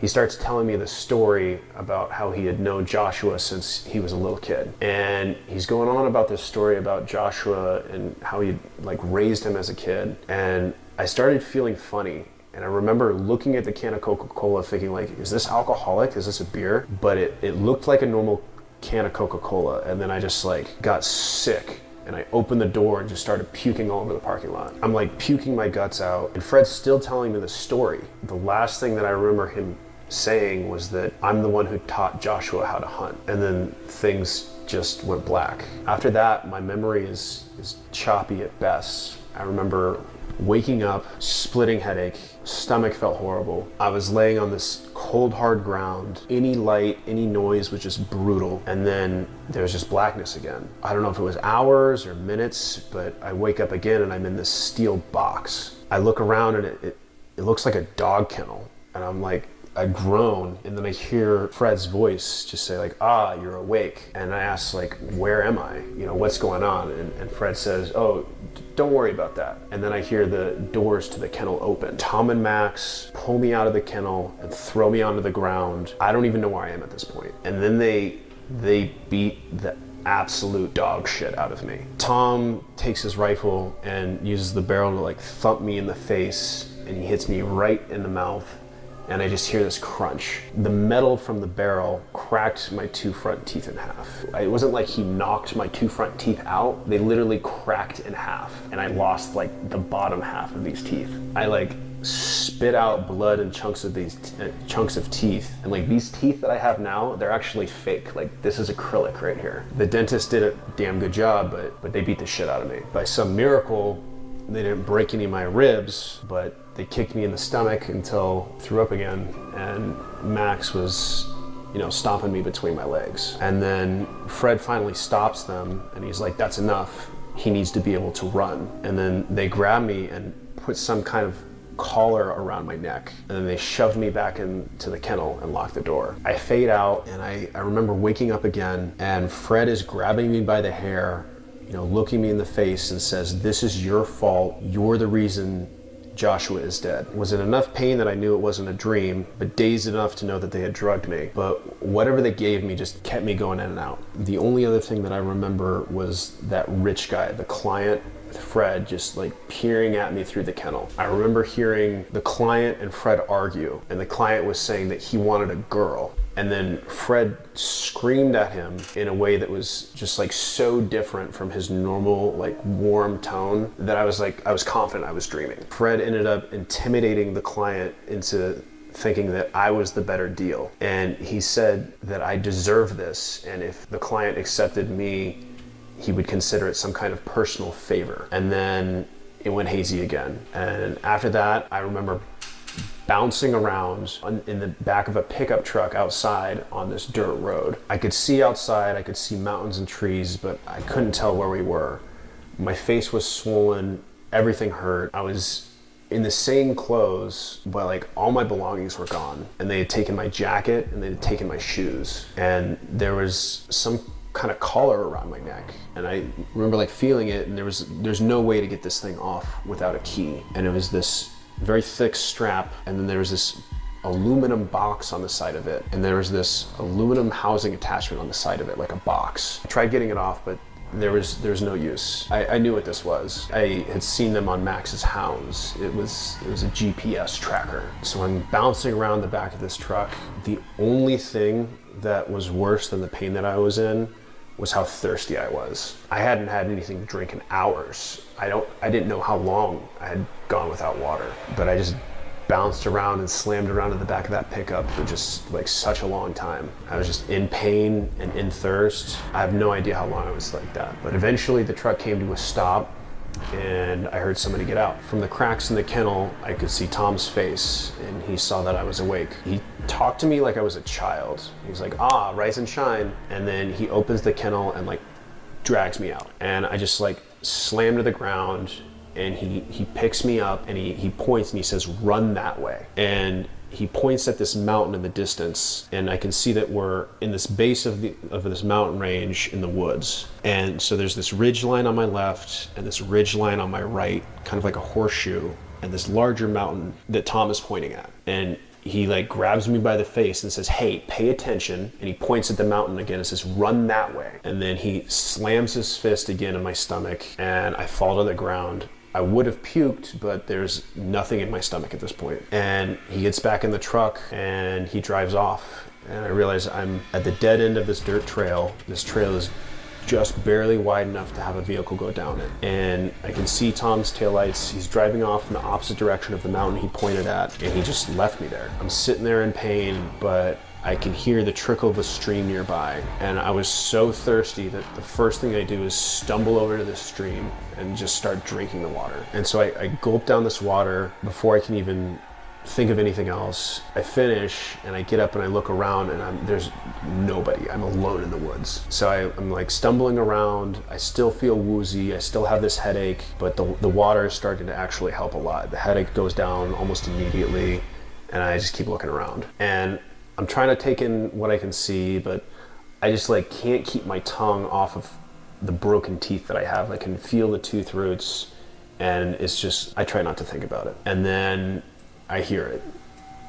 starts telling me the story about how he had known Joshua since he was a little kid. And he's going on about this story about Joshua and how he raised him as a kid. And I started feeling funny. And I remember looking at the can of Coca-Cola thinking like, is this alcoholic? Is this a beer? But it looked like a normal can of Coca-Cola. And then I just got sick. And I opened the door and just started puking all over the parking lot. I'm puking my guts out, and Fred's still telling me the story. The last thing that I remember him saying was that I'm the one who taught Joshua how to hunt. And then things just went black. After that, my memory is choppy at best. I remember waking up, splitting headache, stomach felt horrible. I was laying on this cold, hard ground. Any light, any noise was just brutal. And then there was just blackness again. I don't know if it was hours or minutes, but I wake up again and I'm in this steel box. I look around and it looks like a dog kennel. And I'm like, I groan, and then I hear Fred's voice just say you're awake. And I ask where am I? What's going on? And Fred says, don't worry about that. And then I hear the doors to the kennel open. Tom and Max pull me out of the kennel and throw me onto the ground. I don't even know where I am at this point. And then they beat the absolute dog shit out of me. Tom takes his rifle and uses the barrel to thump me in the face, and he hits me right in the mouth. And I just hear this crunch. The metal from the barrel cracked my two front teeth in half. It wasn't like he knocked my two front teeth out. They literally cracked in half, and I lost the bottom half of these teeth. I spit out blood and chunks of teeth. And these teeth that I have now, they're actually fake. This is acrylic right here. The dentist did a damn good job, but they beat the shit out of me. By some miracle, they didn't break any of my ribs, but they kicked me in the stomach until I threw up again, and Max was, stomping me between my legs. And then Fred finally stops them, and he's like, that's enough. He needs to be able to run. And then they grab me and put some kind of collar around my neck, and then they shoved me back into the kennel and locked the door. I fade out, and I remember waking up again, and Fred is grabbing me by the hair, looking me in the face, and says, this is your fault. You're the reason Joshua is dead. Was in enough pain that I knew it wasn't a dream, but dazed enough to know that they had drugged me. But whatever they gave me just kept me going in and out. The only other thing that I remember was that rich guy, the client, Fred, just like peering at me through the kennel. I remember hearing the client and Fred argue, and the client was saying that he wanted a girl. And then Fred screamed at him in a way that was just like so different from his normal like warm tone that I was confident I was dreaming. Fred ended up intimidating the client into thinking that I was the better deal. And he said that I deserved this, and if the client accepted me, he would consider it some kind of personal favor. And then it went hazy again. And after that, I remember bouncing around in the back of a pickup truck outside on this dirt road. I could see outside, I could see mountains and trees, but I couldn't tell where we were. My face was swollen, everything hurt. I was in the same clothes, but like all my belongings were gone. And they had taken my jacket and they had taken my shoes. And there was some kind of collar around my neck. And I remember like feeling it, and there's no way to get this thing off without a key. And it was this very thick strap, and then there was this aluminum box on the side of it, and there was this aluminum housing attachment on the side of it, like a box. I tried getting it off, but there was no use. I knew what this was. I had seen them on Max's hounds. It was a GPS tracker. So I'm bouncing around the back of this truck. The only thing that was worse than the pain that I was in was how thirsty I was. I hadn't had anything to drink in hours. I didn't know how long I had gone without water, but I just bounced around and slammed around in the back of that pickup for just like such a long time. I was just in pain and in thirst. I have no idea how long I was like that, but eventually the truck came to a stop and I heard somebody get out. From the cracks in the kennel, I could see Tom's face, and he saw that I was awake. He talked to me like I was a child. He's like, rise and shine. And then he opens the kennel and like drags me out. And I just like slam to the ground, and he picks me up and he points and he says, run that way. And he points at this mountain in the distance, and I can see that we're in this base of this mountain range in the woods. And so there's this ridge line on my left and this ridge line on my right, kind of like a horseshoe, and this larger mountain that Tom is pointing at. And he like grabs me by the face and says, hey, pay attention. And he points at the mountain again and says, run that way. And then he slams his fist again in my stomach, and I fall to the ground. I would have puked, but there's nothing in my stomach at this point. And he gets back in the truck and he drives off. And I realize I'm at the dead end of this dirt trail. This trail is just barely wide enough to have a vehicle go down it. And I can see Tom's taillights. He's driving off in the opposite direction of the mountain he pointed at, and he just left me there. I'm sitting there in pain, but I can hear the trickle of a stream nearby. And I was so thirsty that the first thing I do is stumble over to this stream and just start drinking the water. And so I gulp down this water before I can even think of anything else. I finish and I get up and I look around, and there's nobody. I'm alone in the woods. So I'm like stumbling around. I still feel woozy. I still have this headache, but the water is starting to actually help a lot. The headache goes down almost immediately, and I just keep looking around. And I'm trying to take in what I can see, but I just like can't keep my tongue off of the broken teeth that I have. I can feel the tooth roots, and it's just, I try not to think about it. And then I hear it.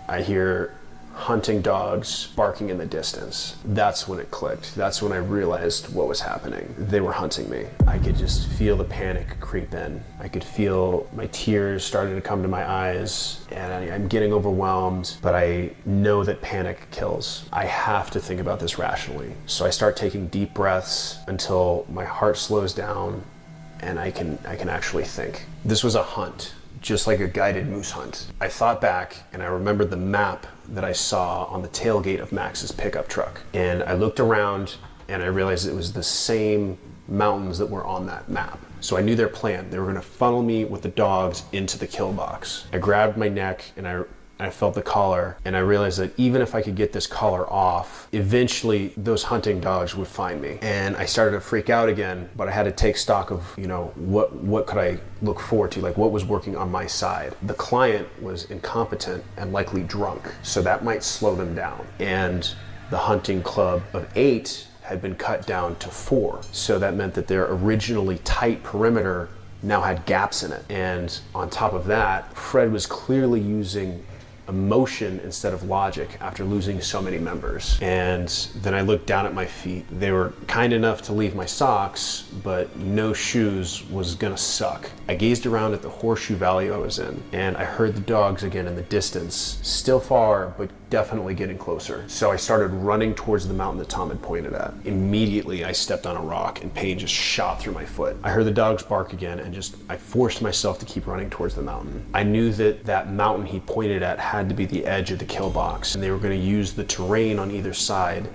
I hear hunting dogs barking in the distance. That's when it clicked. That's when I realized what was happening. They were hunting me. I could just feel the panic creep in. I could feel my tears starting to come to my eyes, and I'm getting overwhelmed, but I know that panic kills. I have to think about this rationally. So I start taking deep breaths until my heart slows down and I can actually think. This was a hunt, just like a guided moose hunt. I thought back and I remembered the map that I saw on the tailgate of Max's pickup truck. And I looked around and I realized it was the same mountains that were on that map. So I knew their plan. They were gonna funnel me with the dogs into the kill box. I grabbed my neck and I felt the collar, and I realized that even if I could get this collar off, eventually those hunting dogs would find me. And I started to freak out again, but I had to take stock of, what could I look forward to, like what was working on my side. The client was incompetent and likely drunk, so that might slow them down. And the hunting club of 8 had been cut down to 4, so that meant that their originally tight perimeter now had gaps in it. And on top of that, Fred was clearly using emotion instead of logic after losing so many members. And then I looked down at my feet. They were kind enough to leave my socks, but no shoes was gonna suck. I gazed around at the horseshoe valley I was in, and I heard the dogs again in the distance, still far, but definitely getting closer. So I started running towards the mountain that Tom had pointed at. Immediately, I stepped on a rock and pain just shot through my foot. I heard the dogs bark again, and I forced myself to keep running towards the mountain. I knew that mountain he pointed at had to be the edge of the kill box, and they were going to use the terrain on either side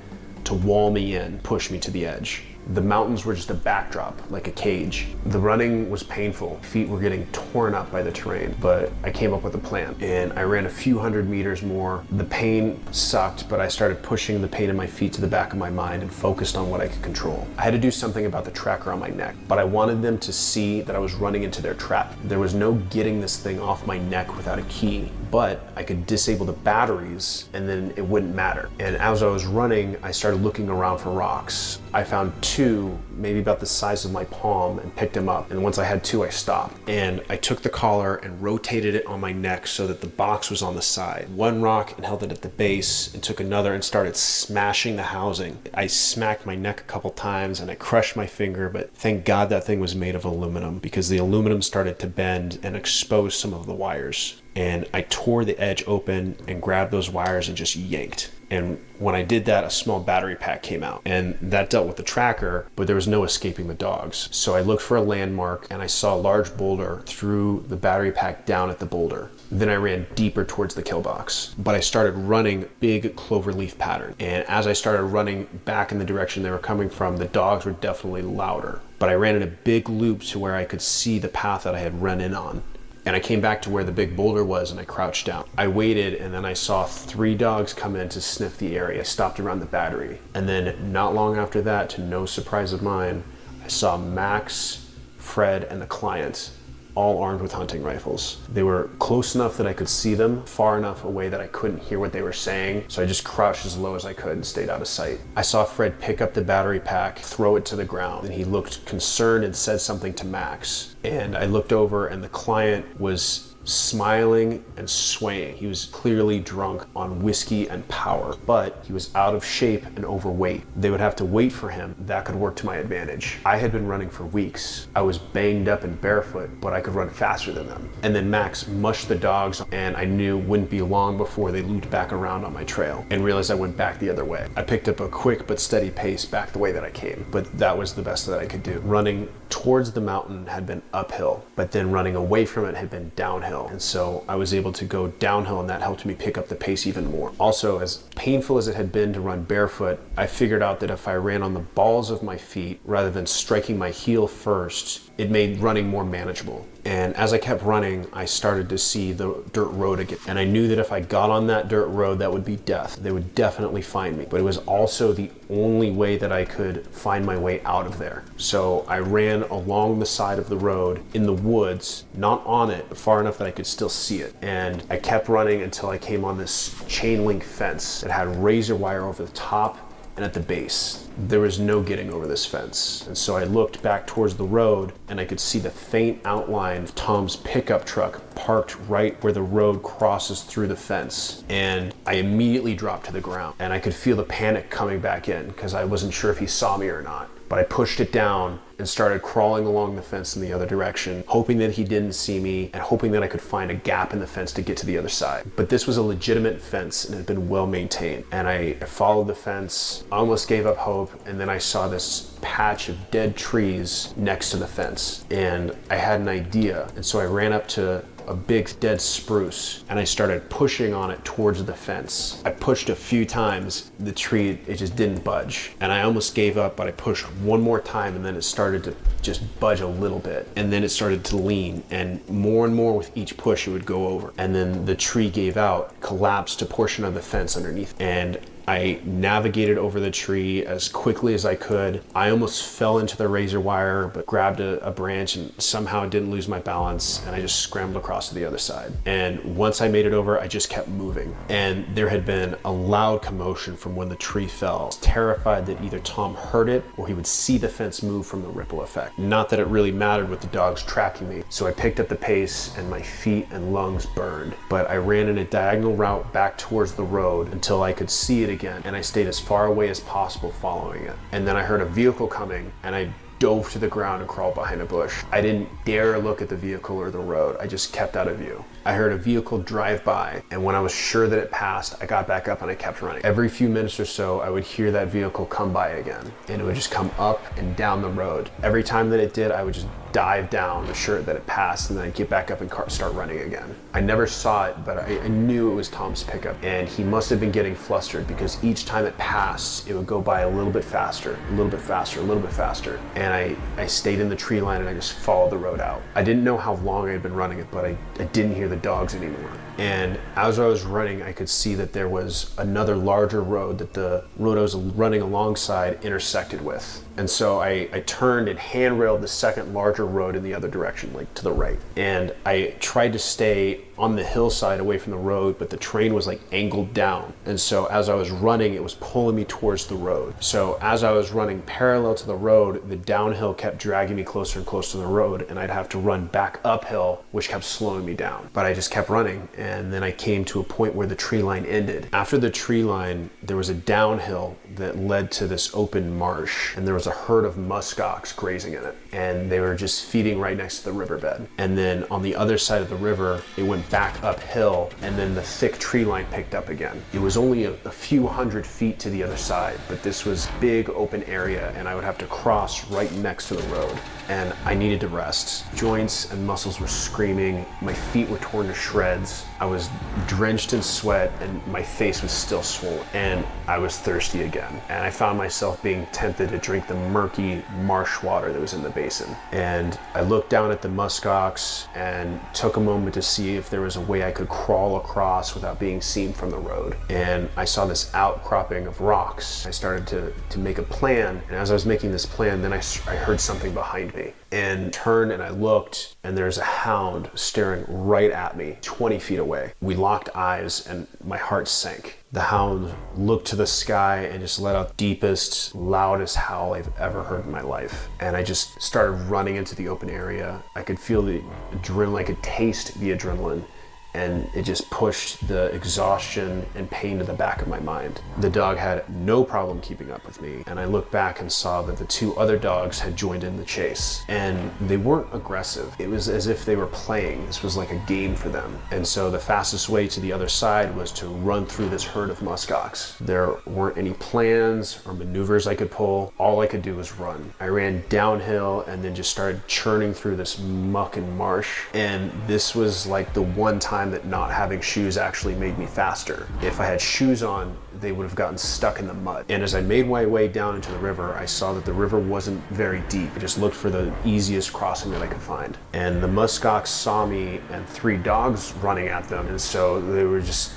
to wall me in, push me to the edge. The mountains were just a backdrop, like a cage. The running was painful. Feet were getting torn up by the terrain, but I came up with a plan, and I ran a few hundred meters more. The pain sucked, but I started pushing the pain in my feet to the back of my mind and focused on what I could control. I had to do something about the tracker on my neck, but I wanted them to see that I was running into their trap. There was no getting this thing off my neck without a key, but I could disable the batteries and then it wouldn't matter. And as I was running, I started looking around for rocks. I found two, maybe about the size of my palm, and picked them up. And once I had two, I stopped. And I took the collar and rotated it on my neck so that the box was on the side. One rock and held it at the base, and took another and started smashing the housing. I smacked my neck a couple times and I crushed my finger, but thank God that thing was made of aluminum, because the aluminum started to bend and expose some of the wires. And I tore the edge open and grabbed those wires and just yanked. And when I did that, a small battery pack came out, and that dealt with the tracker, but there was no escaping the dogs. So I looked for a landmark, and I saw a large boulder, threw the battery pack down at the boulder. Then I ran deeper towards the kill box, but I started running big cloverleaf pattern. And as I started running back in the direction they were coming from, the dogs were definitely louder. But I ran in a big loop to where I could see the path that I had run in on. And I came back to where the big boulder was, and I crouched down. I waited, and then I saw 3 dogs come in to sniff the area, stopped around the battery. And then not long after that, to no surprise of mine, I saw Max, Fred, and the client all armed with hunting rifles. They were close enough that I could see them, far enough away that I couldn't hear what they were saying, so I just crouched as low as I could and stayed out of sight. I saw Fred pick up the battery pack, throw it to the ground, and he looked concerned and said something to Max. And I looked over, and the client was smiling and swaying. He was clearly drunk on whiskey and power, but he was out of shape and overweight. They would have to wait for him. That could work to my advantage. I had been running for weeks. I was banged up and barefoot, but I could run faster than them. And then Max mushed the dogs, and I knew it wouldn't be long before they looped back around on my trail and realized I went back the other way. I picked up a quick but steady pace back the way that I came, but that was the best that I could do. Running towards the mountain had been uphill, but then running away from it had been downhill. And so I was able to go downhill, and that helped me pick up the pace even more. Also, as painful as it had been to run barefoot, I figured out that if I ran on the balls of my feet rather than striking my heel first, it made running more manageable. And as I kept running, I started to see the dirt road again. And I knew that if I got on that dirt road, that would be death. They would definitely find me. But it was also the only way that I could find my way out of there. So I ran along the side of the road in the woods, not on it, but far enough that I could still see it. And I kept running until I came on this chain link fence that had razor wire over the top and at the base. There was no getting over this fence. And so I looked back towards the road, and I could see the faint outline of Tom's pickup truck parked right where the road crosses through the fence. And I immediately dropped to the ground, and I could feel the panic coming back in because I wasn't sure if he saw me or not. But I pushed it down and started crawling along the fence in the other direction, hoping that he didn't see me and hoping that I could find a gap in the fence to get to the other side. But this was a legitimate fence and had been well maintained. And I followed the fence, almost gave up hope, and then I saw this patch of dead trees next to the fence. And I had an idea, and so I ran up to a big dead spruce, and I started pushing on it towards the fence. I pushed a few times, the tree, it just didn't budge. And I almost gave up, but I pushed one more time, and then it started to just budge a little bit. And then it started to lean, and more with each push, it would go over. And then the tree gave out, collapsed a portion of the fence underneath. And I navigated over the tree as quickly as I could. I almost fell into the razor wire, but grabbed a branch and somehow didn't lose my balance, and I just scrambled across to the other side. And once I made it over, I just kept moving. And there had been a loud commotion from when the tree fell. I was terrified that either Tom heard it or he would see the fence move from the ripple effect. Not that it really mattered with the dogs tracking me. So I picked up the pace and my feet and lungs burned. But I ran in a diagonal route back towards the road until I could see it again, and I stayed as far away as possible following it. And then I heard a vehicle coming, and I dove to the ground and crawled behind a bush. I didn't dare look at the vehicle or the road. I just kept out of view. I heard a vehicle drive by, and when I was sure that it passed, I got back up and I kept running. Every few minutes or so, I would hear that vehicle come by again, and it would just come up and down the road. Every time that it did, I would just dive down, assure that it passed, and then I'd get back up and start running again. I never saw it, but I knew it was Tom's pickup, and he must have been getting flustered because each time it passed, it would go by a little bit faster, a little bit faster, a little bit faster. And I stayed in the tree line and I just followed the road out. I didn't know how long I had been running it, but I didn't hear the dogs anymore. And as I was running, I could see that there was another larger road that the road I was running alongside intersected with. And so I turned and handrailed the second larger road in the other direction, like to the right. And I tried to stay on the hillside away from the road, but the train was like angled down. And so as I was running, it was pulling me towards the road. So as I was running parallel to the road, the downhill kept dragging me closer and closer to the road, and I'd have to run back uphill, which kept slowing me down. But I just kept running, and then I came to a point where the tree line ended. After the tree line, there was a downhill that led to this open marsh, and there was a herd of muskox grazing in it, and they were just feeding right next to the riverbed. And then on the other side of the river, it went back uphill, and then the thick tree line picked up again. It was only a few hundred feet to the other side, but this was big open area, and I would have to cross right next to the road. And I needed to rest. Joints and muscles were screaming. My feet were torn to shreds. I was drenched in sweat, and my face was still swollen. And I was thirsty again. And I found myself being tempted to drink the murky marsh water that was in the basin. And I looked down at the muskox and took a moment to see if there was a way I could crawl across without being seen from the road. And I saw this outcropping of rocks. I started to make a plan. And as I was making this plan, then I heard something behind me. And turned and I looked, and there's a hound staring right at me 20 feet away. We locked eyes and my heart sank. The hound looked to the sky and just let out the deepest, loudest howl I've ever heard in my life. And I just started running into the open area. I could feel the adrenaline, I could taste the adrenaline. And it just pushed the exhaustion and pain to the back of my mind. The dog had no problem keeping up with me, and I looked back and saw that the two other dogs had joined in the chase. And they weren't aggressive. It was as if they were playing. This was like a game for them. And so the fastest way to the other side was to run through this herd of muskox. There weren't any plans or maneuvers I could pull. All I could do was run. I ran downhill and then just started churning through this muck and marsh. And this was like the one time that not having shoes actually made me faster. If I had shoes on, they would have gotten stuck in the mud. And as I made my way down into the river, I saw that the river wasn't very deep. I just looked for the easiest crossing that I could find. And the muskox saw me and three dogs running at them. And so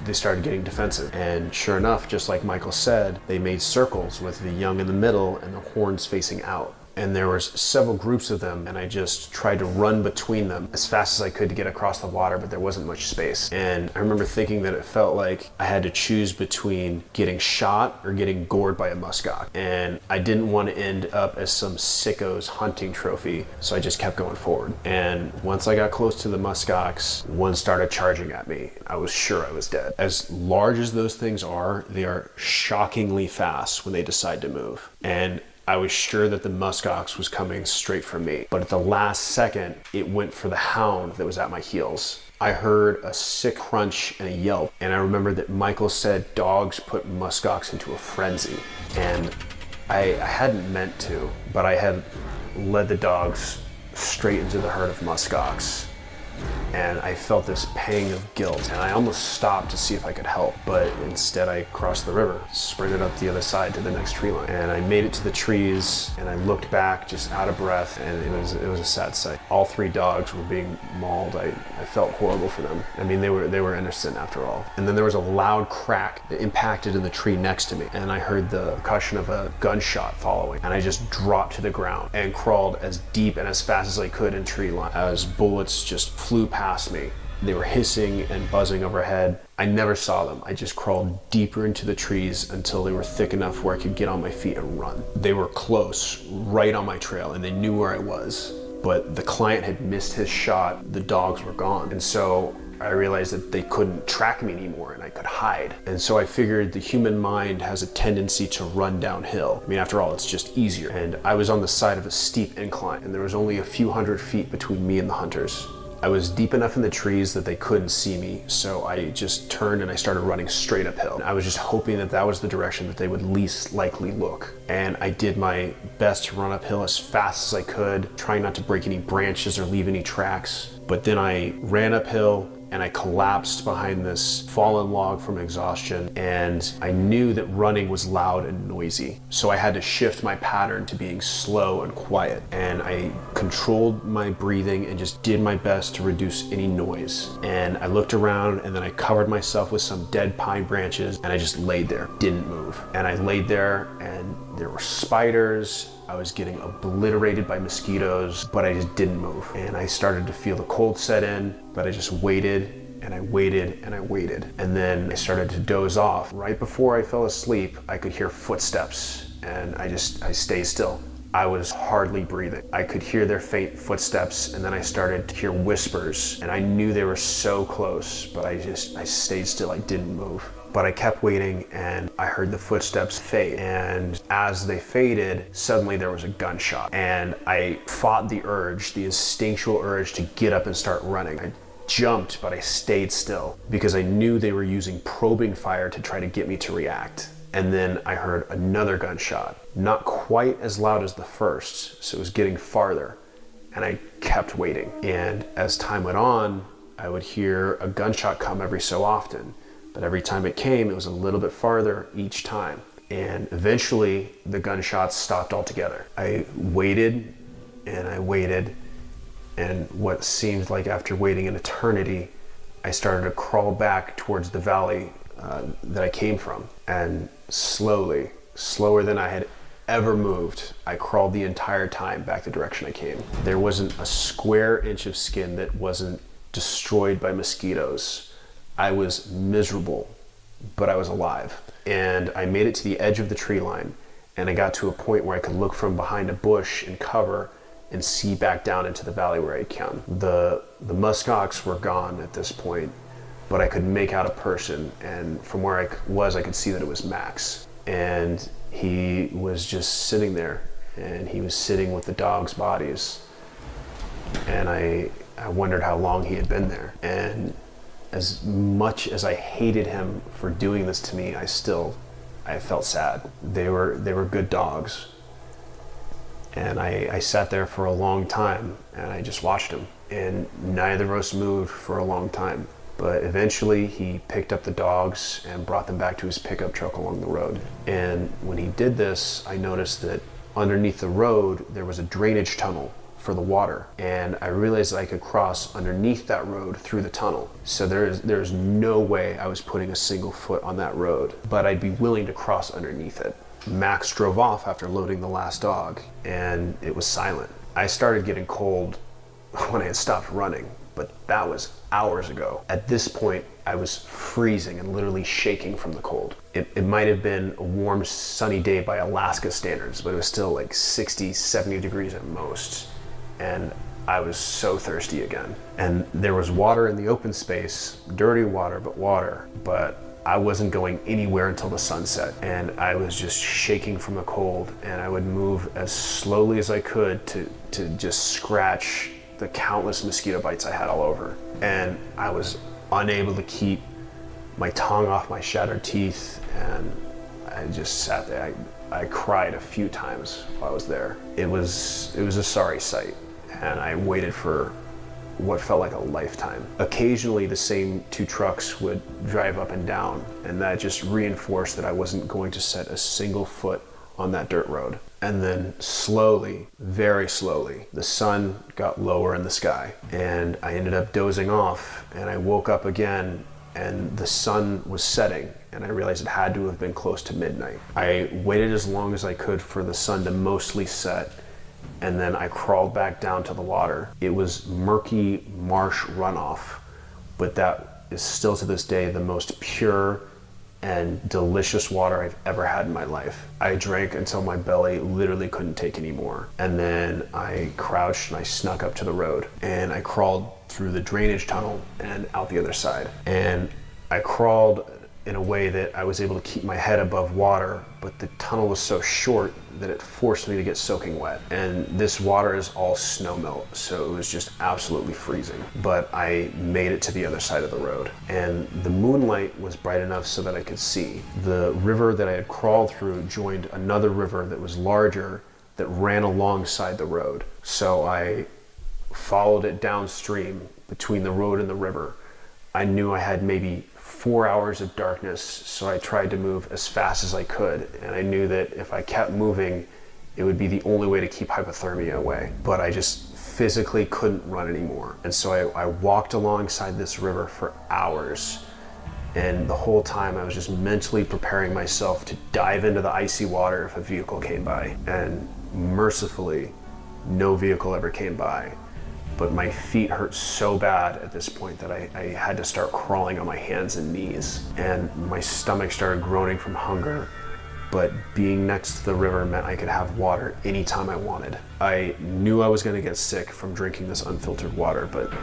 they started getting defensive. And sure enough, just like Michael said, they made circles with the young in the middle and the horns facing out. And there was several groups of them, and I just tried to run between them as fast as I could to get across the water, but there wasn't much space. And I remember thinking that it felt like I had to choose between getting shot or getting gored by a muskox. And I didn't want to end up as some sicko's hunting trophy, so I just kept going forward. And once I got close to the muskox, one started charging at me. I was sure I was dead. As large as those things are, they are shockingly fast when they decide to move. And I was sure that the muskox was coming straight for me, but at the last second, it went for the hound that was at my heels. I heard a sick crunch and a yelp, and I remember that Michael said dogs put muskox into a frenzy, and I hadn't meant to, but I had led the dogs straight into the herd of muskox. and I felt this pang of guilt, and I almost stopped to see if I could help, but instead I crossed the river, sprinted up the other side to the next tree line, and I made it to the trees, and I looked back just out of breath, and it was a sad sight. All 3 dogs were being mauled. I felt horrible for them. I mean, they were innocent after all. And then there was a loud crack that impacted in the tree next to me, and I heard the percussion of a gunshot following, and I just dropped to the ground and crawled as deep and as fast as I could in tree line as bullets just flew past me. They were hissing and buzzing overhead. I never saw them. I just crawled deeper into the trees until they were thick enough where I could get on my feet and run. They were close, right on my trail, and they knew where I was. But the client had missed his shot. The dogs were gone. And so I realized that they couldn't track me anymore and I could hide. And so I figured the human mind has a tendency to run downhill. I mean, after all, it's just easier. And I was on the side of a steep incline, and there was only a few hundred feet between me and the hunters. I was deep enough in the trees that they couldn't see me, so I just turned and I started running straight uphill. I was just hoping that that was the direction that they would least likely look. And I did my best to run uphill as fast as I could, trying not to break any branches or leave any tracks. But then I ran uphill and I collapsed behind this fallen log from exhaustion, and I knew that running was loud and noisy. So I had to shift my pattern to being slow and quiet, and I controlled my breathing and just did my best to reduce any noise. And I looked around, and then I covered myself with some dead pine branches, and I just laid there, didn't move. And I laid there, and there were spiders. I was getting obliterated by mosquitoes, but I just didn't move. And I started to feel the cold set in, but I just waited and I waited and I waited. And then I started to doze off. Right before I fell asleep, I could hear footsteps, and I stayed still. I was hardly breathing. I could hear their faint footsteps, and then I started to hear whispers, and I knew they were so close, but I stayed still. I didn't move. But I kept waiting, and I heard the footsteps fade. And as they faded, suddenly there was a gunshot. And I fought the urge, the instinctual urge to get up and start running. I jumped, but I stayed still because I knew they were using probing fire to try to get me to react. And then I heard another gunshot, not quite as loud as the first, so it was getting farther. And I kept waiting. And as time went on, I would hear a gunshot come every so often. But every time it came, it was a little bit farther each time. And eventually, the gunshots stopped altogether. I waited, and I waited, and what seemed like after waiting an eternity, I started to crawl back towards the valley that I came from. And slowly, slower than I had ever moved, I crawled the entire time back the direction I came. There wasn't a square inch of skin that wasn't destroyed by mosquitoes. I was miserable, but I was alive. And I made it to the edge of the tree line, and I got to a point where I could look from behind a bush and cover and see back down into the valley where I'd come. The muskox were gone at this point, but I could make out a person, and from where I was, I could see that it was Max. And he was just sitting there, and he was sitting with the dogs' bodies. And I wondered how long he had been there. And as much as I hated him for doing this to me, I felt sad. They were good dogs. And I sat there for a long time, and I just watched him. And neither of us moved for a long time. But eventually he picked up the dogs and brought them back to his pickup truck along the road. And when he did this, I noticed that underneath the road, there was a drainage tunnel for the water, and I realized that I could cross underneath that road through the tunnel. So there's no way I was putting a single foot on that road, but I'd be willing to cross underneath it. Max drove off after loading the last dog, and it was silent. I started getting cold when I had stopped running, but that was hours ago. At this point, I was freezing and literally shaking from the cold. It might have been a warm, sunny day by Alaska standards, but it was still like 60, 70 degrees at most. And I was so thirsty again. And there was water in the open space, dirty water, but I wasn't going anywhere until the sunset. And I was just shaking from the cold, and I would move as slowly as I could to just scratch the countless mosquito bites I had all over. And I was unable to keep my tongue off my shattered teeth, and I just sat there. I cried a few times while I was there. It was a sorry sight, and I waited for what felt like a lifetime. Occasionally the same two trucks would drive up and down, and that just reinforced that I wasn't going to set a single foot on that dirt road. And then slowly, very slowly, the sun got lower in the sky, and I ended up dozing off, and I woke up again, and the sun was setting, and I realized it had to have been close to midnight. I waited as long as I could for the sun to mostly set, and then I crawled back down to the water. It was murky marsh runoff, but that is still to this day the most pure and delicious water I've ever had in my life. I drank until my belly literally couldn't take any more. And then I crouched and I snuck up to the road, and I crawled through the drainage tunnel and out the other side. And I crawled in a way that I was able to keep my head above water, but the tunnel was so short that it forced me to get soaking wet. And this water is all snow melt, so it was just absolutely freezing. But I made it to the other side of the road, and the moonlight was bright enough so that I could see. The river that I had crawled through joined another river that was larger that ran alongside the road. So I followed it downstream between the road and the river. I knew I had maybe 4 hours of darkness, so I tried to move as fast as I could, and I knew that if I kept moving, it would be the only way to keep hypothermia away. But I just physically couldn't run anymore, and so I walked alongside this river for hours, and the whole time I was just mentally preparing myself to dive into the icy water if a vehicle came by. And mercifully, no vehicle ever came by. But my feet hurt so bad at this point that I had to start crawling on my hands and knees. And my stomach started groaning from hunger, but being next to the river meant I could have water anytime I wanted. I knew I was going to get sick from drinking this unfiltered water, but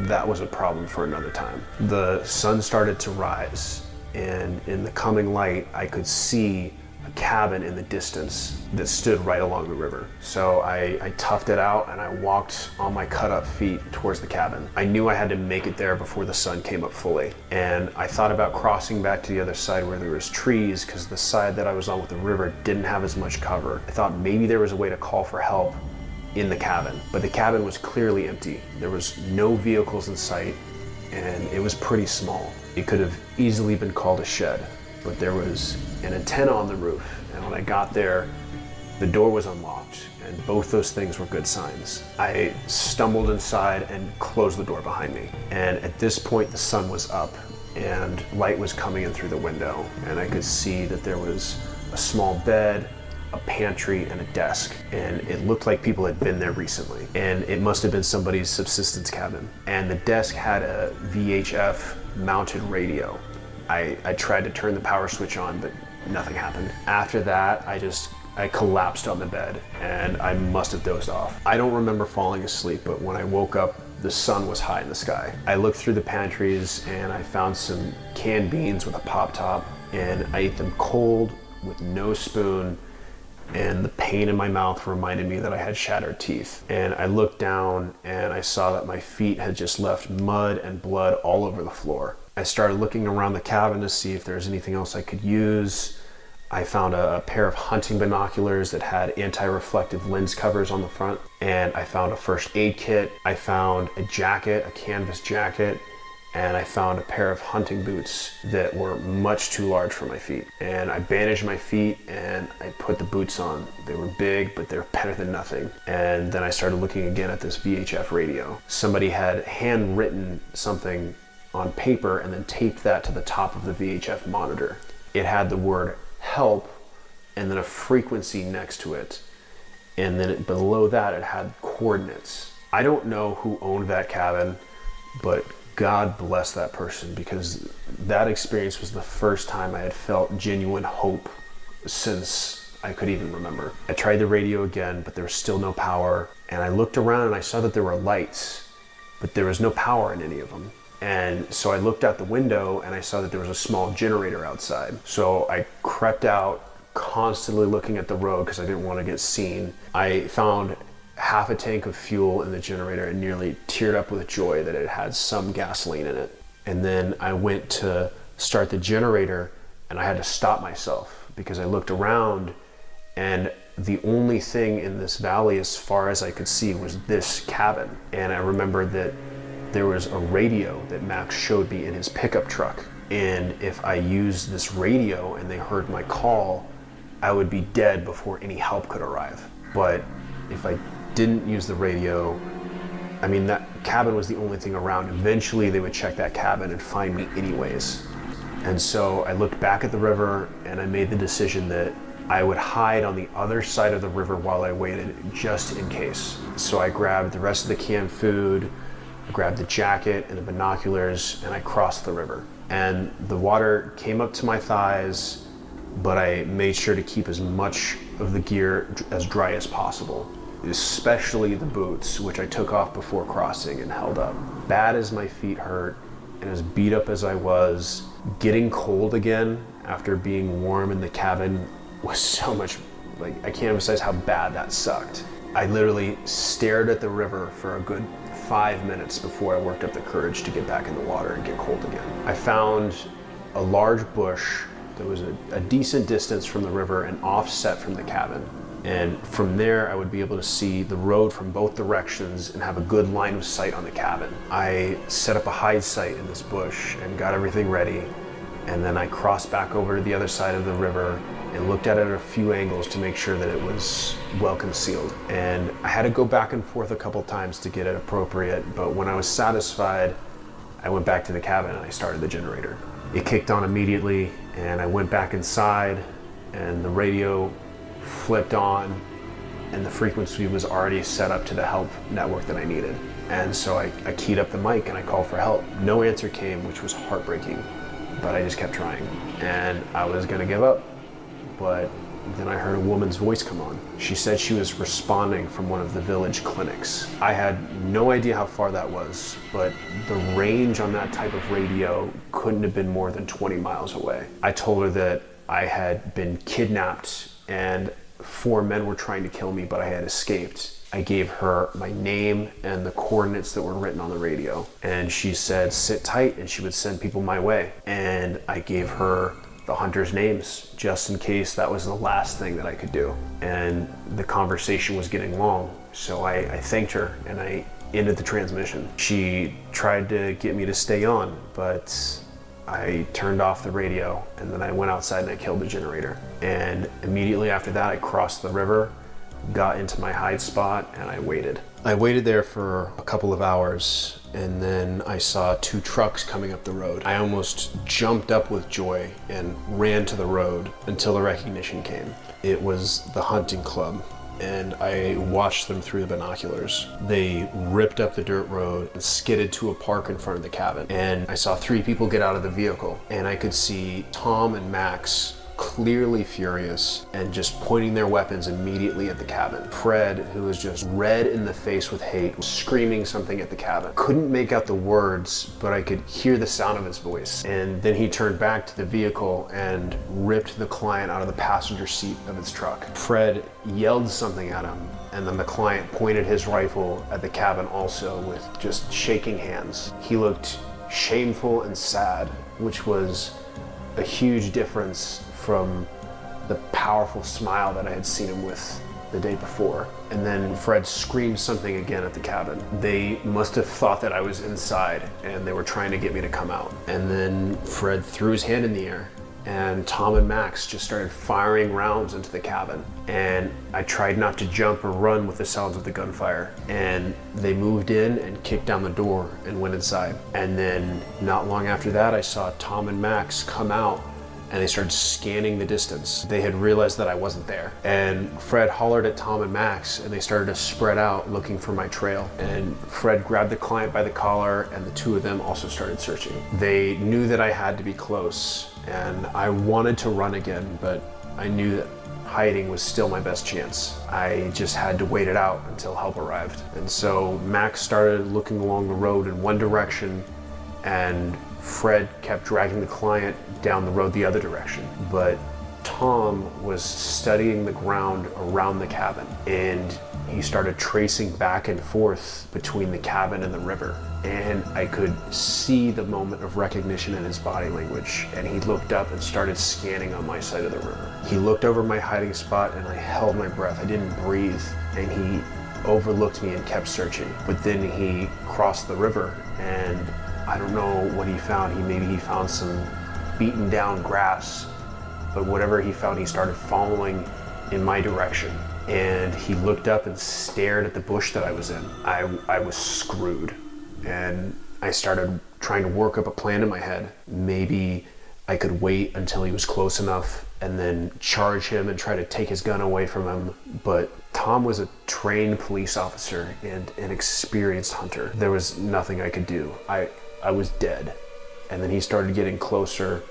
that was a problem for another time. The sun started to rise, and in the coming light, I could see a cabin in the distance that stood right along the river. So I toughed it out and I walked on my cut up feet towards the cabin. I knew I had to make it there before the sun came up fully. And I thought about crossing back to the other side where there was trees, because the side that I was on with the river didn't have as much cover. I thought maybe there was a way to call for help in the cabin, but the cabin was clearly empty. There was no vehicles in sight, and it was pretty small. It could have easily been called a shed, but there was an antenna on the roof, and when I got there, the door was unlocked, and both those things were good signs. I stumbled inside and closed the door behind me, and at this point the sun was up and light was coming in through the window, and I could see that there was a small bed, a pantry, and a desk, and it looked like people had been there recently, and it must have been somebody's subsistence cabin. And the desk had a VHF mounted radio. I tried to turn the power switch on, but nothing happened. After that, I collapsed on the bed, and I must have dozed off. I don't remember falling asleep, but when I woke up, the sun was high in the sky. I looked through the pantries and I found some canned beans with a pop top, and I ate them cold with no spoon, and the pain in my mouth reminded me that I had shattered teeth. And I looked down and I saw that my feet had just left mud and blood all over the floor. I started looking around the cabin to see if there was anything else I could use. I found a pair of hunting binoculars that had anti-reflective lens covers on the front, and I found a first aid kit. I found a jacket, a canvas jacket, and I found a pair of hunting boots that were much too large for my feet. And I bandaged my feet and I put the boots on. They were big, but they're better than nothing. And then I started looking again at this VHF radio. Somebody had handwritten something on paper and then taped that to the top of the VHF monitor. It had the word help and then a frequency next to it. And then below that it had coordinates. I don't know who owned that cabin, but God bless that person, because that experience was the first time I had felt genuine hope since I could even remember. I tried the radio again, but there was still no power. And I looked around and I saw that there were lights, but there was no power in any of them. And so I looked out the window and I saw that there was a small generator outside. So I crept out, constantly looking at the road because I didn't want to get seen. I found half a tank of fuel in the generator and nearly teared up with joy that it had some gasoline in it. And then I went to start the generator and I had to stop myself because I looked around and the only thing in this valley as far as I could see was this cabin. And I remembered that there was a radio that Max showed me in his pickup truck. And if I used this radio and they heard my call, I would be dead before any help could arrive. But if I didn't use the radio, I mean, that cabin was the only thing around. Eventually they would check that cabin and find me anyways. And so I looked back at the river and I made the decision that I would hide on the other side of the river while I waited, just in case. So I grabbed the rest of the canned food, I grabbed the jacket and the binoculars, and I crossed the river. And the water came up to my thighs, but I made sure to keep as much of the gear as dry as possible, especially the boots, which I took off before crossing and held up. Bad as my feet hurt, and as beat up as I was, getting cold again after being warm in the cabin was so much, like, I can't emphasize how bad that sucked. I literally stared at the river for a good 5 minutes before I worked up the courage to get back in the water and get cold again. I found a large bush that was a decent distance from the river and offset from the cabin. And from there, I would be able to see the road from both directions and have a good line of sight on the cabin. I set up a hide site in this bush and got everything ready. And then I crossed back over to the other side of the river and looked at it at a few angles to make sure that it was well concealed. And I had to go back and forth a couple times to get it appropriate, but when I was satisfied, I went back to the cabin and I started the generator. It kicked on immediately, and I went back inside, and the radio flipped on, and the frequency was already set up to the help network that I needed. And so I keyed up the mic and I called for help. No answer came, which was heartbreaking, but I just kept trying. And I was gonna give up, but then I heard a woman's voice come on. She said she was responding from one of the village clinics. I had no idea how far that was, but the range on that type of radio couldn't have been more than 20 miles away. I told her that I had been kidnapped and 4 men were trying to kill me, but I had escaped. I gave her my name and the coordinates that were written on the radio. And she said, sit tight, and she would send people my way. And I gave her the hunters' names, just in case that was the last thing that I could do. And the conversation was getting long, so I thanked her and I ended the transmission. She tried to get me to stay on, but I turned off the radio, and then I went outside and I killed the generator. And immediately after that, I crossed the river, got into my hide spot, and I waited. I waited there for a couple of hours, and then I saw 2 trucks coming up the road. I almost jumped up with joy and ran to the road until the recognition came. It was the hunting club, and I watched them through the binoculars. They ripped up the dirt road and skidded to a park in front of the cabin. And I saw 3 people get out of the vehicle, and I could see Tom and Max clearly furious and just pointing their weapons immediately at the cabin. Fred, who was just red in the face with hate, was screaming something at the cabin. Couldn't make out the words, but I could hear the sound of his voice. And then he turned back to the vehicle and ripped the client out of the passenger seat of his truck. Fred yelled something at him, and then the client pointed his rifle at the cabin also, with just shaking hands. He looked shameful and sad, which was a huge difference from the powerful smile that I had seen him with the day before. And then Fred screamed something again at the cabin. They must have thought that I was inside and they were trying to get me to come out. And then Fred threw his hand in the air, and Tom and Max just started firing rounds into the cabin. And I tried not to jump or run with the sounds of the gunfire. And they moved in and kicked down the door and went inside. And then not long after that, I saw Tom and Max come out, and they started scanning the distance. They had realized that I wasn't there. And Fred hollered at Tom and Max, and they started to spread out looking for my trail. And Fred grabbed the client by the collar, and the 2 of them also started searching. They knew that I had to be close, and I wanted to run again, but I knew that hiding was still my best chance. I just had to wait it out until help arrived. And so Max started looking along the road in one direction, and Fred kept dragging the client down the road the other direction. But Tom was studying the ground around the cabin, and he started tracing back and forth between the cabin and the river. And I could see the moment of recognition in his body language, and he looked up and started scanning on my side of the river. He looked over my hiding spot, and I held my breath. I didn't breathe, and he overlooked me and kept searching. But then he crossed the river, and I don't know what he found. Maybe he found some beaten down grass, but whatever he found, he started following in my direction. And he looked up and stared at the bush that I was in. I was screwed. And I started trying to work up a plan in my head. Maybe I could wait until he was close enough and then charge him and try to take his gun away from him. But Tom was a trained police officer and an experienced hunter. There was nothing I could do. I was dead. And then he started getting closer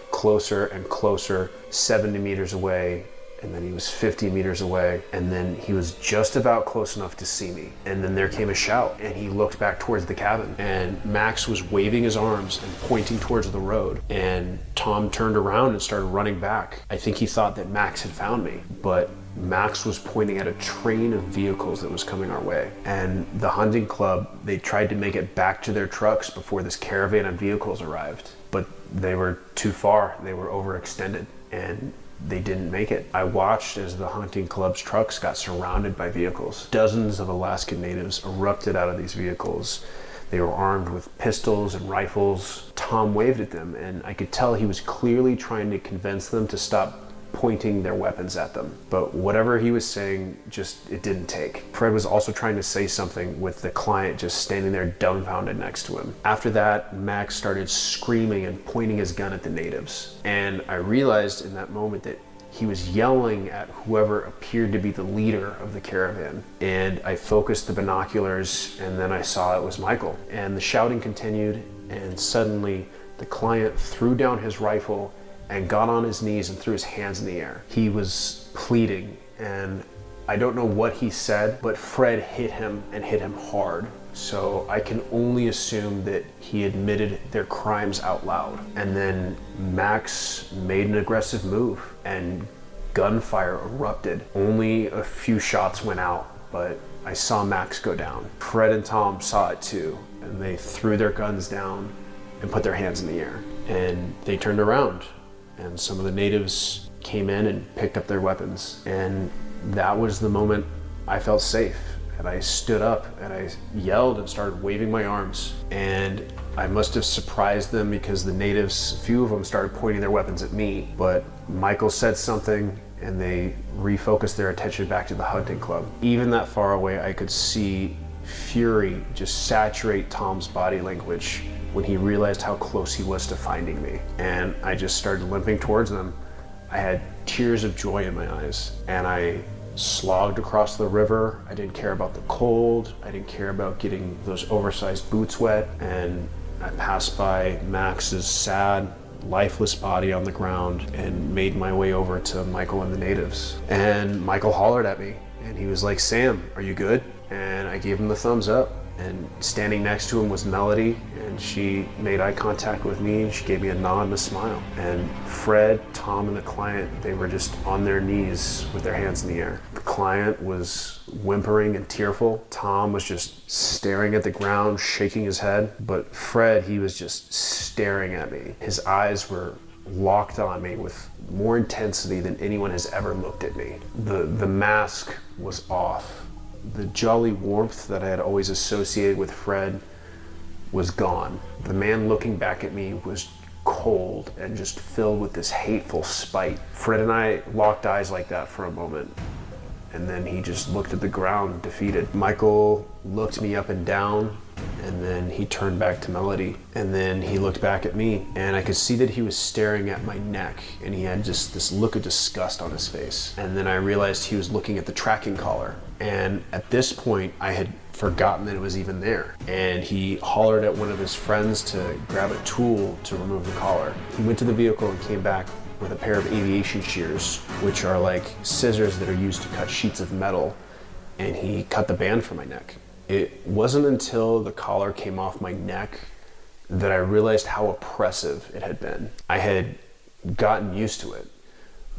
and closer, 70 meters away. And then he was 50 meters away, and then he was just about close enough to see me. And then there came a shout, and he looked back towards the cabin, and Max was waving his arms and pointing towards the road. And Tom turned around and started running back. I think he thought that Max had found me, but Max was pointing at a train of vehicles that was coming our way. And the hunting club, they tried to make it back to their trucks before this caravan of vehicles arrived, but they were too far. They were overextended, and they didn't make it. I watched as the hunting club's trucks got surrounded by vehicles. Dozens of Alaskan natives erupted out of these vehicles. They were armed with pistols and rifles. Tom waved at them, and I could tell he was clearly trying to convince them to stop pointing their weapons at them. But whatever he was saying, it didn't take. Fred was also trying to say something with the client just standing there dumbfounded next to him. After that, Max started screaming and pointing his gun at the natives. And I realized in that moment that he was yelling at whoever appeared to be the leader of the caravan. And I focused the binoculars, and then I saw it was Michael. And the shouting continued, and suddenly the client threw down his rifle and got on his knees and threw his hands in the air. He was pleading, and I don't know what he said, but Fred hit him and hit him hard. So I can only assume that he admitted their crimes out loud. And then Max made an aggressive move, and gunfire erupted. Only a few shots went out, but I saw Max go down. Fred and Tom saw it too, and they threw their guns down and put their hands in the air. And they turned around, and some of the natives came in and picked up their weapons. And that was the moment I felt safe. And I stood up and I yelled and started waving my arms. And I must have surprised them because the natives, a few of them started pointing their weapons at me. But Michael said something and they refocused their attention back to the hunting club. Even that far away, I could see fury just saturate Tom's body language when he realized how close he was to finding me. And I just started limping towards them. I had tears of joy in my eyes, and I slogged across the river. I didn't care about the cold. I didn't care about getting those oversized boots wet. And I passed by Max's sad, lifeless body on the ground and made my way over to Michael and the natives. And Michael hollered at me, and he was like, "Sam, are you good?" And I gave him the thumbs up. And standing next to him was Melody, and she made eye contact with me, and she gave me a nod and a smile. And Fred, Tom, and the client, they were just on their knees with their hands in the air. The client was whimpering and tearful. Tom was just staring at the ground, shaking his head. But Fred, he was just staring at me. His eyes were locked on me with more intensity than anyone has ever looked at me. The mask was off. The jolly warmth that I had always associated with Fred was gone. The man looking back at me was cold and just filled with this hateful spite. Fred and I locked eyes like that for a moment, and then he just looked at the ground, defeated. Michael looked me up and down, and then he turned back to Melody, and then he looked back at me, and I could see that he was staring at my neck, and he had just this look of disgust on his face. And then I realized he was looking at the tracking collar, and at this point I had forgotten that it was even there. And he hollered at one of his friends to grab a tool to remove the collar. He went to the vehicle and came back with a pair of aviation shears, which are like scissors that are used to cut sheets of metal, and he cut the band from my neck. It wasn't until the collar came off my neck that I realized how oppressive it had been. I had gotten used to it,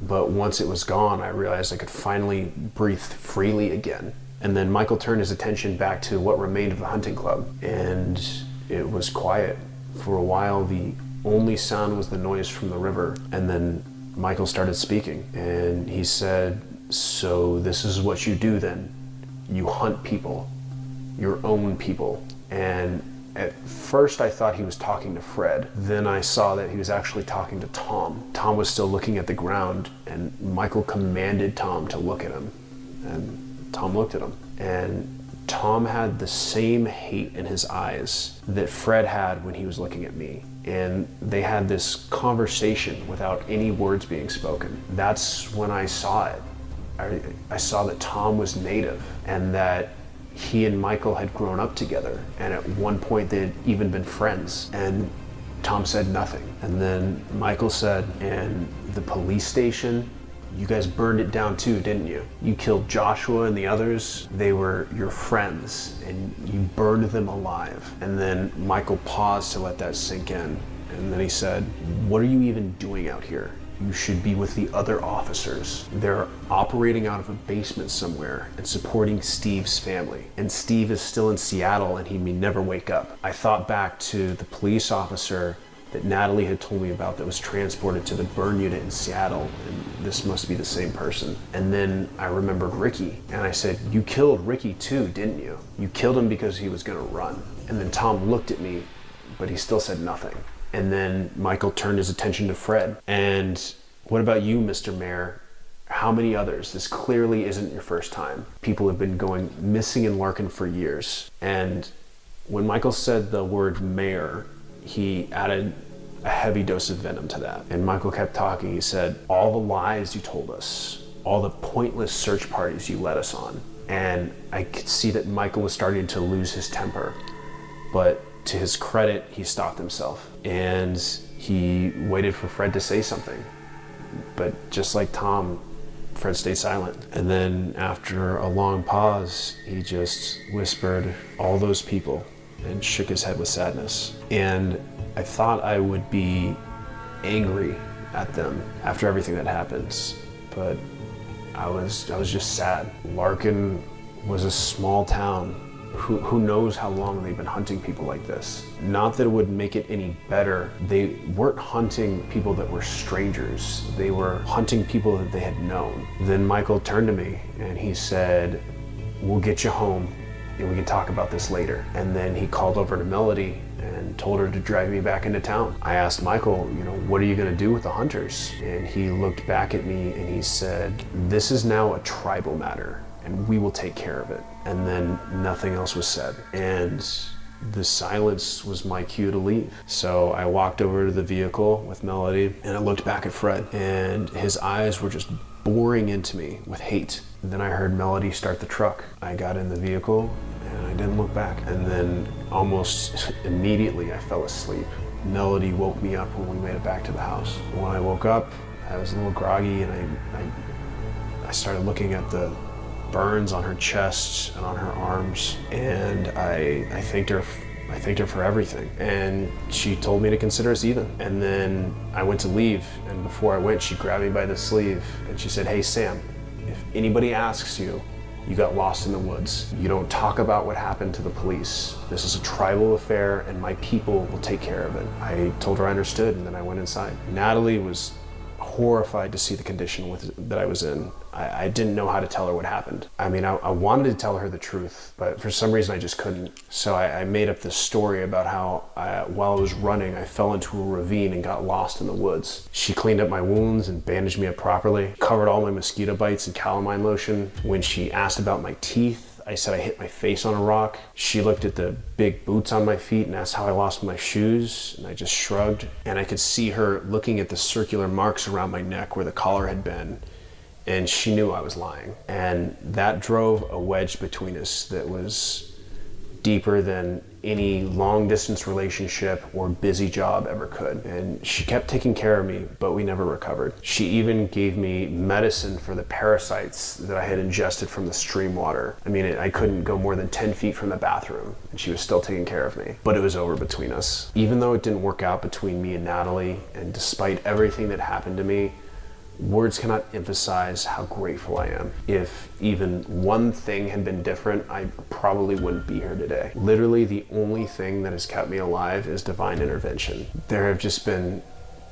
but once it was gone, I realized I could finally breathe freely again. And then Michael turned his attention back to what remained of the hunting club, and it was quiet. For a while, the only sound was the noise from the river, and then Michael started speaking, and he said, "So this is what you do then? you hunt people, your own people. And at first I thought he was talking to Fred. Then I saw that he was actually talking to Tom. Tom was still looking at the ground, and Michael commanded Tom to look at him. And Tom looked at him. And Tom had the same hate in his eyes that Fred had when he was looking at me. And they had this conversation without any words being spoken. That's when I saw it. I saw that Tom was native, and that he and Michael had grown up together, and at one point they had even been friends. And Tom said nothing. And then Michael said, "And the police station, you guys burned it down too, didn't you? You killed Joshua and the others. They were your friends, and you burned them alive." And then Michael paused to let that sink in. And then he said, "What are you even doing out here? You should be with the other officers. They're operating out of a basement somewhere and supporting Steve's family. And Steve is still in Seattle, and he may never wake up." I thought back to the police officer that Natalie had told me about that was transported to the burn unit in Seattle, and this must be the same person. And then I remembered Ricky, and I said, "You killed Ricky too, didn't you? You killed him because he was gonna run." And then Tom looked at me, but he still said nothing. And then Michael turned his attention to Fred. "And what about you, Mr. Mayor? How many others? This clearly isn't your first time. People have been going missing in Larkin for years." And when Michael said the word mayor, he added a heavy dose of venom to that. And Michael kept talking. He said, "All the lies you told us, all the pointless search parties you led us on." And I could see that Michael was starting to lose his temper. But to his credit, he stopped himself. And he waited for Fred to say something. But just like Tom, Fred stayed silent. And then after a long pause, he just whispered, "All those people," and shook his head with sadness. And I thought I would be angry at them after everything that happened, but I was just sad. Larkin was a small town. Who knows how long they've been hunting people like this? Not that it would make it any better. They weren't hunting people that were strangers. They were hunting people that they had known. Then Michael turned to me and he said, "We'll get you home and we can talk about this later." And then he called over to Melody and told her to drive me back into town. I asked Michael, "What are you gonna do with the hunters?" And he looked back at me and he said, "This is now a tribal matter, and we will take care of it." And then nothing else was said. And the silence was my cue to leave. So I walked over to the vehicle with Melody, and I looked back at Fred, and his eyes were just boring into me with hate. And then I heard Melody start the truck. I got in the vehicle, and I didn't look back. And then almost immediately I fell asleep. Melody woke me up when we made it back to the house. When I woke up, I was a little groggy, and I started looking at the burns on her chest and on her arms, and I thanked her for everything. And she told me to consider us even. And then I went to leave, and before I went, she grabbed me by the sleeve and she said, "Hey Sam, if anybody asks you, you got lost in the woods. You don't talk about what happened to the police. This is a tribal affair, and my people will take care of it." I told her I understood, and then I went inside. Natalie was horrified to see the condition that I was in. I didn't know how to tell her what happened. I mean, I wanted to tell her the truth, but for some reason I just couldn't. So I made up this story about how while I was running, I fell into a ravine and got lost in the woods. She cleaned up my wounds and bandaged me up properly, covered all my mosquito bites in calamine lotion. When she asked about my teeth, I said I hit my face on a rock. She looked at the big boots on my feet and asked how I lost my shoes, and I just shrugged. And I could see her looking at the circular marks around my neck where the collar had been, and she knew I was lying. And that drove a wedge between us that was deeper than any long distance relationship or busy job ever could. And she kept taking care of me, but we never recovered. She even gave me medicine for the parasites that I had ingested from the stream water. I mean, I couldn't go more than 10 feet from the bathroom, and she was still taking care of me. But it was over between us. Even though it didn't work out between me and Natalie, and despite everything that happened to me, words cannot emphasize how grateful I am. If even one thing had been different, I probably wouldn't be here today. Literally, the only thing that has kept me alive is divine intervention. There have just been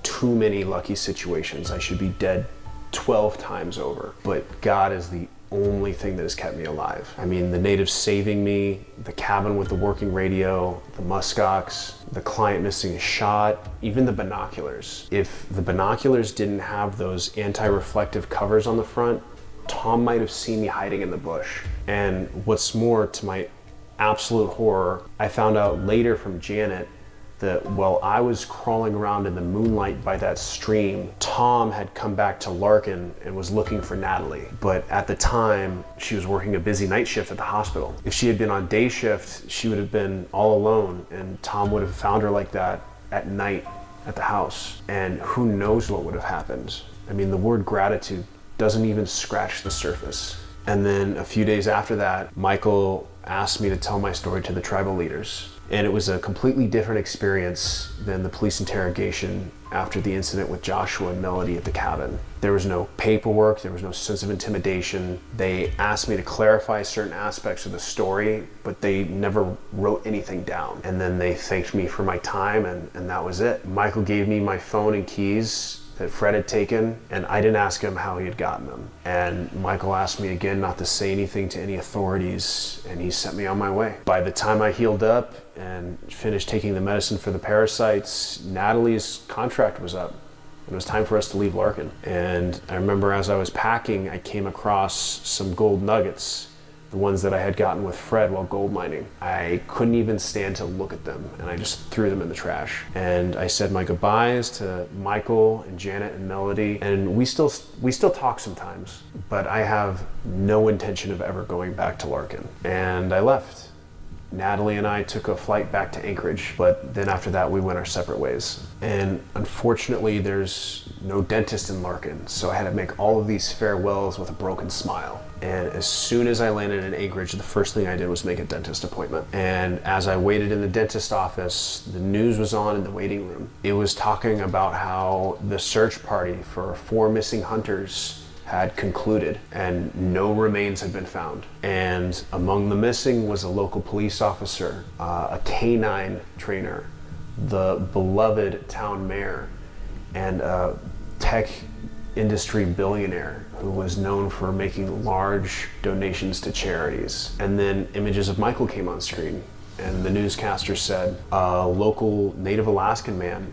too many lucky situations. I should be dead 12 times over. But God is the only thing that has kept me alive. I mean, the natives saving me, the cabin with the working radio, the muskox, the client missing a shot, even the binoculars. If the binoculars didn't have those anti-reflective covers on the front, Tom might have seen me hiding in the bush. And what's more, to my absolute horror, I found out later from Janet that while I was crawling around in the moonlight by that stream, Tom had come back to Larkin and was looking for Natalie. But at the time, she was working a busy night shift at the hospital. If she had been on day shift, she would have been all alone, and Tom would have found her like that at night at the house. And who knows what would have happened. I mean, the word gratitude doesn't even scratch the surface. And then a few days after that, Michael asked me to tell my story to the tribal leaders. And it was a completely different experience than the police interrogation after the incident with Joshua and Melody at the cabin. There was no paperwork, there was no sense of intimidation. They asked me to clarify certain aspects of the story, but they never wrote anything down. And then they thanked me for my time, and that was it. Michael gave me my phone and keys that Fred had taken, and I didn't ask him how he had gotten them. And Michael asked me again not to say anything to any authorities, and he sent me on my way. By the time I healed up and finished taking the medicine for the parasites, Natalie's contract was up. It was time for us to leave Larkin. And I remember as I was packing, I came across some gold nuggets, the ones that I had gotten with Fred while gold mining. I couldn't even stand to look at them, and I just threw them in the trash. And I said my goodbyes to Michael and Janet and Melody, and we still talk sometimes, but I have no intention of ever going back to Larkin. And I left. Natalie and I took a flight back to Anchorage, but then after that we went our separate ways. And unfortunately there's no dentist in Larkin, so I had to make all of these farewells with a broken smile. And as soon as I landed in Anchorage, the first thing I did was make a dentist appointment. And as I waited in the dentist office, the news was on in the waiting room. It was talking about how the search party for 4 missing hunters had concluded and no remains had been found. And among the missing was a local police officer, a canine trainer, the beloved town mayor, and a tech industry billionaire who was known for making large donations to charities. And then images of Michael came on screen, and the newscaster said a local Native Alaskan man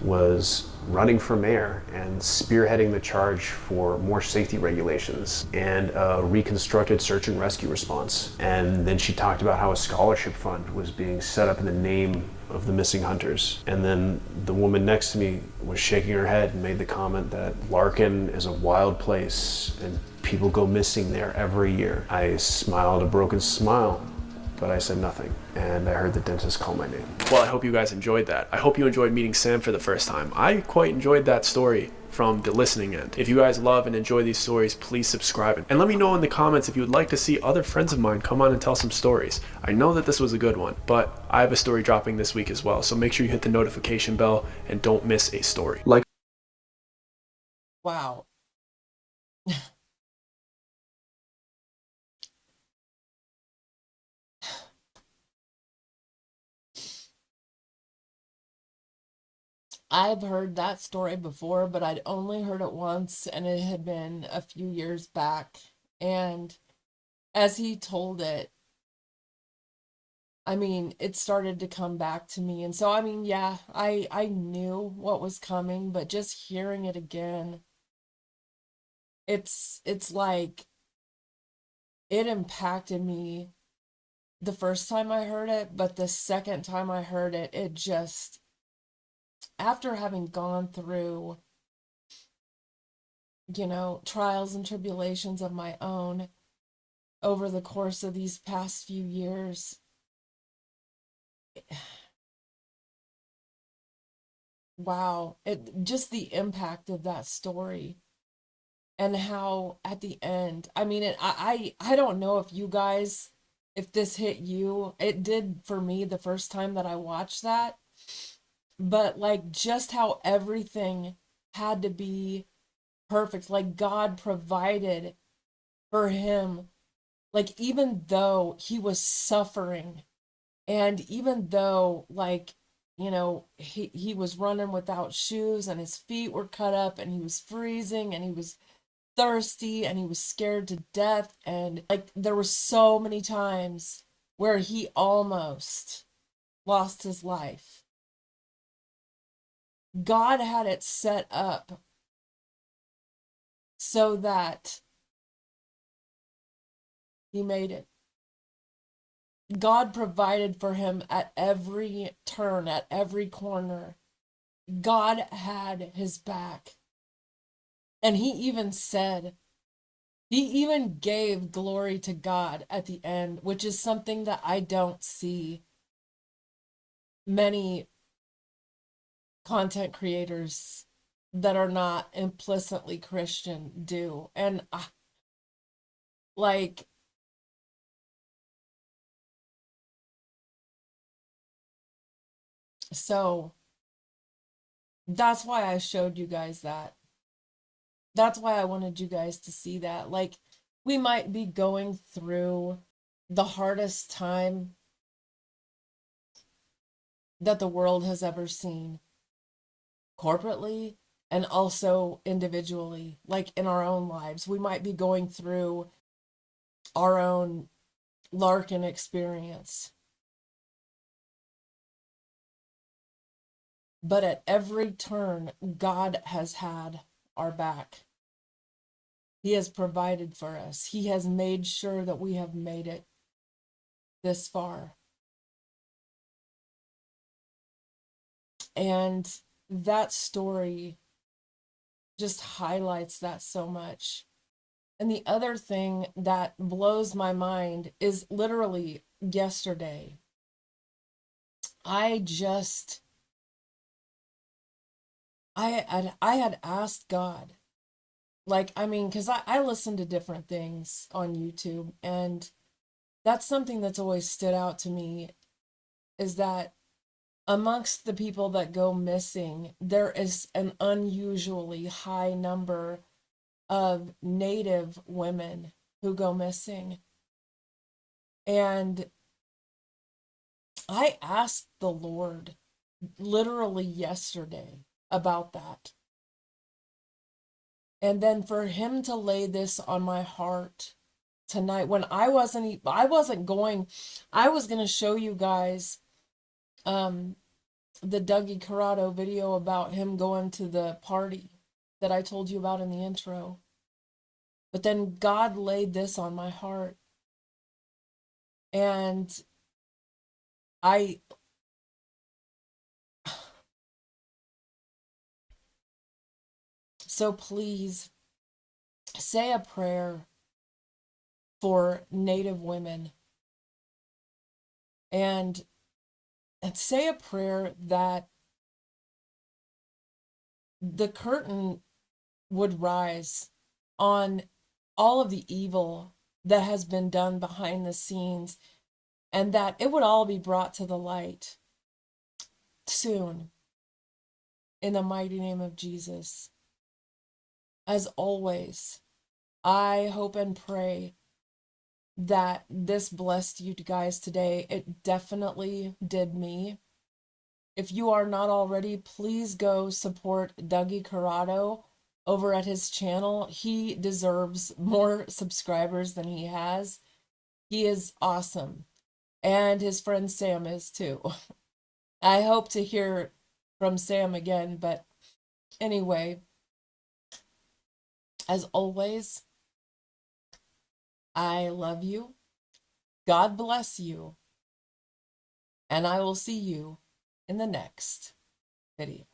was running for mayor and spearheading the charge for more safety regulations and a reconstructed search and rescue response. And then she talked about how a scholarship fund was being set up in the name of the missing hunters. And then the woman next to me was shaking her head and made the comment that Larkin is a wild place and people go missing there every year. I smiled a broken smile, but I said nothing, and I heard the dentist call my name. Well, I hope you guys enjoyed that. I hope you enjoyed meeting Sam for the first time. I quite enjoyed that story from the listening end. If you guys love and enjoy these stories, please subscribe. And let me know in the comments if you would like to see other friends of mine come on and tell some stories. I know that this was a good one, but I have a story dropping this week as well, so make sure you hit the notification bell and don't miss a story. Wow. I've heard that story before, but I'd only heard it once, and it had been a few years back. And as he told it, I mean, it started to come back to me. And so, I mean, yeah, I knew what was coming, but just hearing it again, it's like it impacted me the first time I heard it, but the second time I heard it, it just, after having gone through, trials and tribulations of my own over the course of these past few years, wow, it just the impact of that story and how at the end, I mean, I don't know if you guys, if this hit you, it did for me the first time that I watched that, but like just how everything had to be perfect, like God provided for him, like even though he was suffering, and even though like he was running without shoes and his feet were cut up and he was freezing and he was thirsty and he was scared to death. And like, there were so many times where he almost lost his life. God had it set up so that he made it. God provided for him at every turn, at every corner. God had his back. And he even said, he even gave glory to God at the end, which is something that I don't see many content creators that are not implicitly Christian do. And like, so that's why I showed you guys that. That's why I wanted you guys to see that. Like, we might be going through the hardest time that the world has ever seen, corporately and also individually, like in our own lives. We might be going through our own Larkin experience. But at every turn, God has had our back. He has provided for us. He has made sure that we have made it this far. And that story just highlights that so much. And the other thing that blows my mind is literally yesterday, I had asked God, like, I mean, because I listen to different things on YouTube, and that's something that's always stood out to me, is that amongst the people that go missing, there is an unusually high number of Native women who go missing. And I asked the Lord literally yesterday about that. And then for him to lay this on my heart tonight, when I was going to show you guys the Dougie Corrado video about him going to the party that I told you about in the intro. But then God laid this on my heart. And so please say a prayer for Native women, and say a prayer that the curtain would rise on all of the evil that has been done behind the scenes, and that it would all be brought to the light soon, in the mighty name of Jesus. As always, I hope and pray that this blessed you guys today. It definitely did me. If you are not already, please go support Dougie Corrado over at his channel. He deserves more subscribers than he has. He is awesome. And his friend Sam is too. I hope to hear from Sam again, but anyway, as always, I love you. God bless you. And I will see you in the next video.